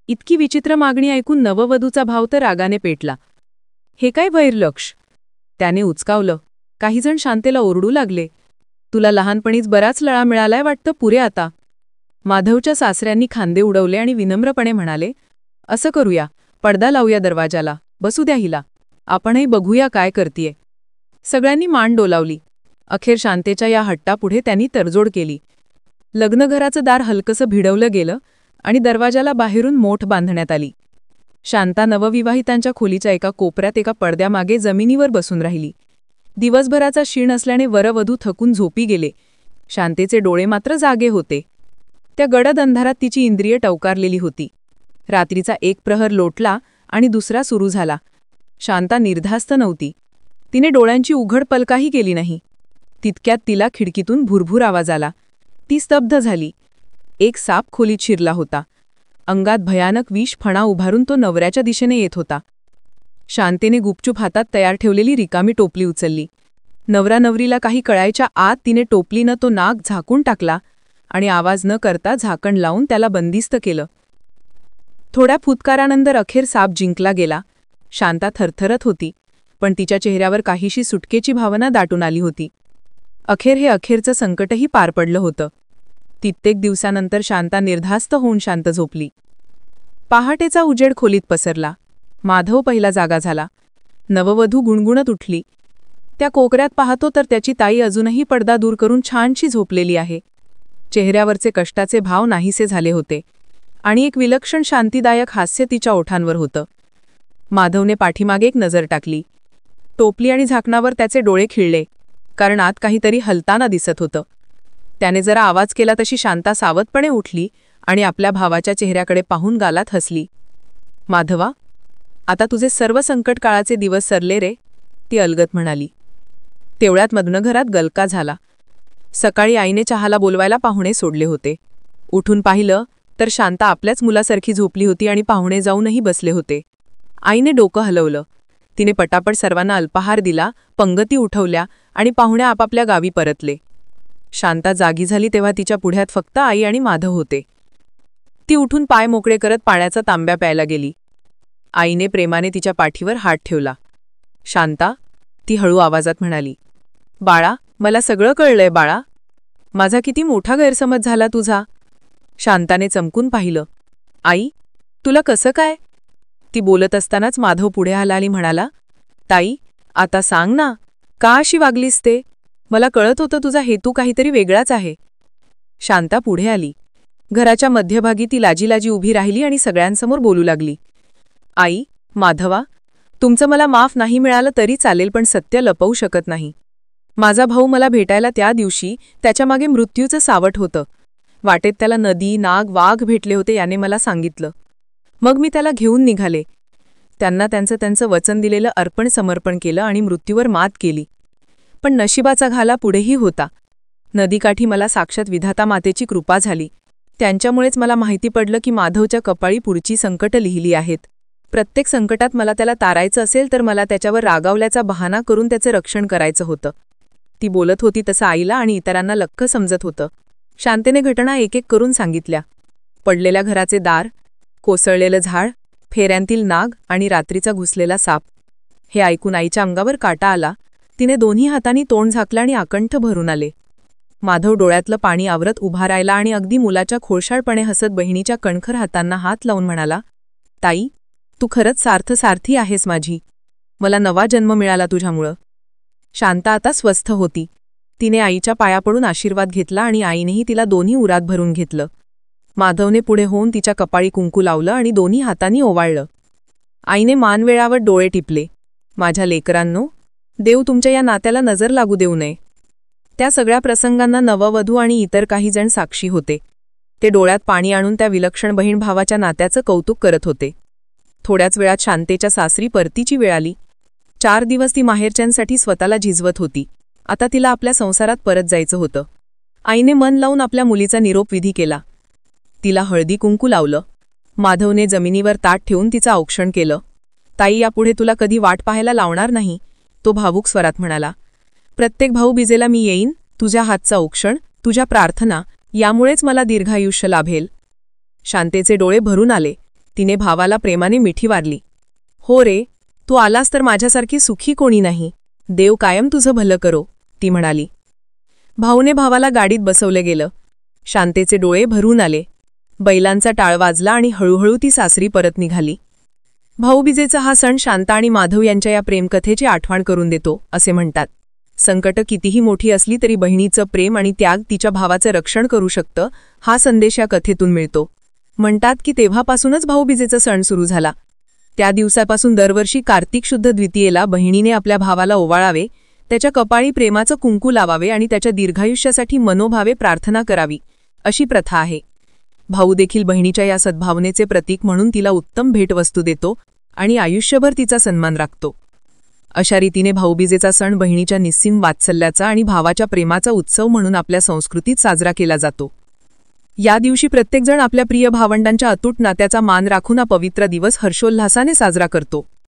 इतकी विचित्र मागणी ऐकून नववधूचा भाव तर रागाने पेटला. "हे काय वैरलक्ष?" त्याने उचकावलं. काहीजण शांतेला ओरडू लागले, "तुला लहानपणीच बराच लळा मिळालाय वाटतं, पुरे आता." माधवच्या सासऱ्यांनी खांदे उडवले आणि विनम्रपणे म्हणाले, "असं करूया, पडदा लावूया दरवाजाला, बसू द्या हिला, आपणही बघूया काय करतीये." सगळ्यांनी मान डोलावली. अखेर शांतेच्या या हट्टापुढे त्यांनी तडजोड केली. लग्नघराचं दार हलकसं भिडवलं गेलं आणि दरवाजाला बाहेरून मोठ बांधण्यात आली. शांता नवविवाहितांच्या खोलीच्या एका कोपऱ्यात एका पडद्यामागे जमिनीवर बसून राहिली. दिवसभराचा शीण असल्याने वरवधू थकून झोपी गेले. शांतेचे डोळे मात्र जागे होते. त्या गडद अंधारात तिची इंद्रिय टवकारलेली होती. रात्रीचा एक प्रहर लोटला आणि दुसरा सुरू झाला. शांता निर्धास्त नव्हती. तिने डोळ्यांची उघड पलकाही केली नाही. तितक्यात तिला खिडकीतून भुरभुर आवाज आला. ती स्तब्ध झाली. एक साप खोलीत शिरला होता. अंगात भयानक विष फणा उभारून तो नवऱ्याच्या दिशेने येत होता. शांतेने गुपचूप हातात तयार ठेवलेली रिकामी टोपली उचलली. नवरा नवरीला काही कळायच्या आत तिने टोपलीनं तो नाग झाकून टाकला आणि आवाज न करता झाकण लावून त्याला बंदिस्त केलं. थोड्या फुतकारानंतर अखेर साप जिंकला गेला. शांता थरथरत होती, पण तिच्या चेहऱ्यावर काहीशी सुटकेची भावना दाटून आली होती. अखेर हे अखेरचं संकटही पार पडलं होतं. कित्येक दिवसानंतर शांता निर्धास्त होऊन शांत झोपली. पहाटेचा उजेड खोलीत पसरला. माधव पहिला जागा झाला. नववधू गुणगुणत उठली. त्या कोकऱ्यात पाहतो तर त्याची ताई अजूनही पडदा दूर करून छानशी झोपलेली आहे. चेहऱ्यावरचे कष्टाचे भाव नाहीसे झाले होते आणि एक विलक्षण शांतिदायक हास्य तिच्या ओठांवर होतं. माधवने पाठीमागे एक नजर टाकली. टोपली आणि झाकणावर त्याचे डोळे खिळले, कारण आत काहीतरी हलताना दिसत होतं. त्याने जरा आवाज केला तशी शांता सावधपणे उठली आणि आपल्या भावाच्या चेहऱ्याकडे पाहून गालात हसली. "माधवा, आता तुझे सर्व संकटकाळाचे दिवस सरले रे," ती अलगद म्हणाली. तेवढ्यात मधनघरात गलका झाला. सकाळी आईने चहाला बोलवायला पाहुणे सोडले होते. उठून पाहिलं तर शांता आपल्याच मुलासारखी झोपली होती आणि पाहुणे जाऊनही बसले होते. आईने डोकं हलवलं. तिने पटापट सर्वांना अल्पाहार दिला, पंगती उठवल्या आणि पाहुण्या आपापल्या गावी परतले. शांता जागी झाली तेव्हा तिच्या पुढ्यात फक्त आई आणि माधव होते. ती उठून पाय मोकळे करत पाण्याचा तांब्या प्यायला गेली. आईने प्रेमाने तिच्या पाठीवर हात ठेवला. "शांता," ती हळू आवाजात म्हणाली. "बाळा, मला सगळं कळलंय बाळा. माझा किती मोठा गैरसमज झाला तुझा." शांताने चमकून पाहिलं. "आई, तुला कसं काय?" ती बोलत असतानाच माधव पुढे आला आणि म्हणाला, "ताई, आता सांग ना, का अशी वागलीस ते? मला कळत होतं तुझा हेतू काहीतरी वेगळाच आहे." शांता पुढे आली. घराच्या मध्यभागी ती लाजीलाजी उभी राहिली आणि सगळ्यांसमोर बोलू लागली. "आई, माधवा, तुमचं मला माफ नाही मिळालं तरी चालेल, पण सत्य लपवू शकत नाही. माझा भाऊ मला भेटायला त्या दिवशी त्याच्यामागे मृत्यूचं सावट होतं. वाटेत त्याला नदी, नाग, वाघ भेटले होते याने मला सांगितलं. मग मी त्याला घेऊन निघाले. त्यांना त्यांचं वचन दिलेलं अर्पण समर्पण केलं आणि मृत्यूवर मात केली. पण नशिबाचा घाला पुढेही होता. नदीकाठी मला साक्षात विधाता मातेची कृपा झाली. त्यांच्यामुळेच मला माहिती पडलं की माधवच्या कपाळी पुढची संकटं लिहिली आहेत. प्रत्येक संकटात मला त्याला तारायचं असेल तर मला त्याच्यावर रागावल्याचा बहाणा करून त्याचं रक्षण करायचं होतं." ती बोलत होती तसं आईला आणि इतरांना लख्ख समजत होतं. शांतेने घटना एक एक करून सांगितल्या. पडलेल्या घराचे दार, कोसळलेलं झाड, फेऱ्यांतील नाग आणि रात्रीचा घुसलेला साप. हे ऐकून आईच्या अंगावर काटा आला. तिने दोन्ही हातांनी तोंड झाकलं आणि आकंठ भरून आले. माधव डोळ्यातलं पाणी आवरत उभा राहिला आणि अगदी मुलाच्या खोडसाळपणे हसत बहिणीच्या कणखर हातांना हात लावून म्हणाला, "ताई, तू खरंच सार्थसारथी आहेस माझी. मला नवा जन्म मिळाला तुझ्यामुळं." शांता आता स्वस्थ होती. तिने आईच्या पाया पडून आशीर्वाद घेतला आणि आईनेही तिला दोन्ही उरात भरून घेतलं. माधवने पुढे होऊन तिच्या कपाळी कुंकू लावलं आणि दोन्ही हातांनी ओवाळलं. आईने मानवेळावर डोळे टिपले. "माझ्या लेकरांनो, देव तुमच्या या नात्याला नजर लागू देऊ नये." त्या सगळ्या प्रसंगांना नववधू आणि इतर काही जण साक्षी होते. ते डोळ्यात पाणी आणून त्या विलक्षण बहीण भावाच्या नात्याचं कौतुक करत होते. थोड्याच वेळात शांतेच्या सासरी परतीची वेळ आली. 4 दिवस ती माहेरच्यांसाठी स्वतःला झिजवत होती. आता तिला आपल्या संसारात परत जायचं होतं. आईने मन लावून आपल्या मुलीचा निरोपविधी केला. तिला हळदी कुंकू लावलं. माधवने जमिनीवर ताट ठेवून तिचं औक्षण केलं. ताई, यापुढे तुला कधी वाट पाहायला लावणार नाही, तो भावूक स्वरात म्हणाला. प्रत्येक भाऊबीजेला मी येईन. तुझ्या हातचा औक्षण, तुझ्या प्रार्थना, यामुळेच मला दीर्घायुष्य लाभेल. शांतेचे डोळे भरून आले. तिने भावाला प्रेमाने मिठी मारली. हो रे, तू आलास तर माझ्यासारखी सुखी कोणी नाही. देव कायम तुझं भलं करो, ती म्हणाली. भाऊने भावाला गाडीत बसवले गेलं. शांतेचे डोळे भरून आले. बैलांचा टाळ वाजला आणि हळूहळू ती सासरी परत निघाली. भाऊबीजेचा हा सण शांता आणि माधव यांच्या या प्रेमकथेची आठवण करून देतो, असे म्हणतात. संकट कितीही मोठी असली तरी बहिणीचं प्रेम आणि त्याग तिच्या भावाचं रक्षण करू शकतं, हा संदेश या कथेतून मिळतो. म्हणतात की तेव्हापासूनच भाऊबीजेचा सण सुरू झाला. त्या दिवसापासून दरवर्षी कार्तिक शुद्ध द्वितीयेला बहिणीने आपल्या भावाला ओवाळावे, त्याच्या कपाळी प्रेमाचं कुंकू लावावे आणि त्याच्या दीर्घायुष्यासाठी मनोभावे प्रार्थना करावी, अशी प्रथा आहे. भाऊ देखील बहिणीच्या या सद्भावनेचे प्रतीक म्हणून तिला उत्तम भेटवस्तू देतो आणि आयुष्यभर तिचा सन्मान राखतो. अशा रीतीने भाऊबीजेचा सण बहिणीच्या निस्सीम वात्सल्याचा आणि भावाच्या प्रेमाचा उत्सव म्हणून आपल्या संस्कृतीत साजरा केला जातो. या दिवशी प्रत्येकजण आपल्या प्रिय भावंडांच्या अतूट नात्याचा मान राखून हा पवित्र दिवस हर्षोल्हासाने साजरा करतो.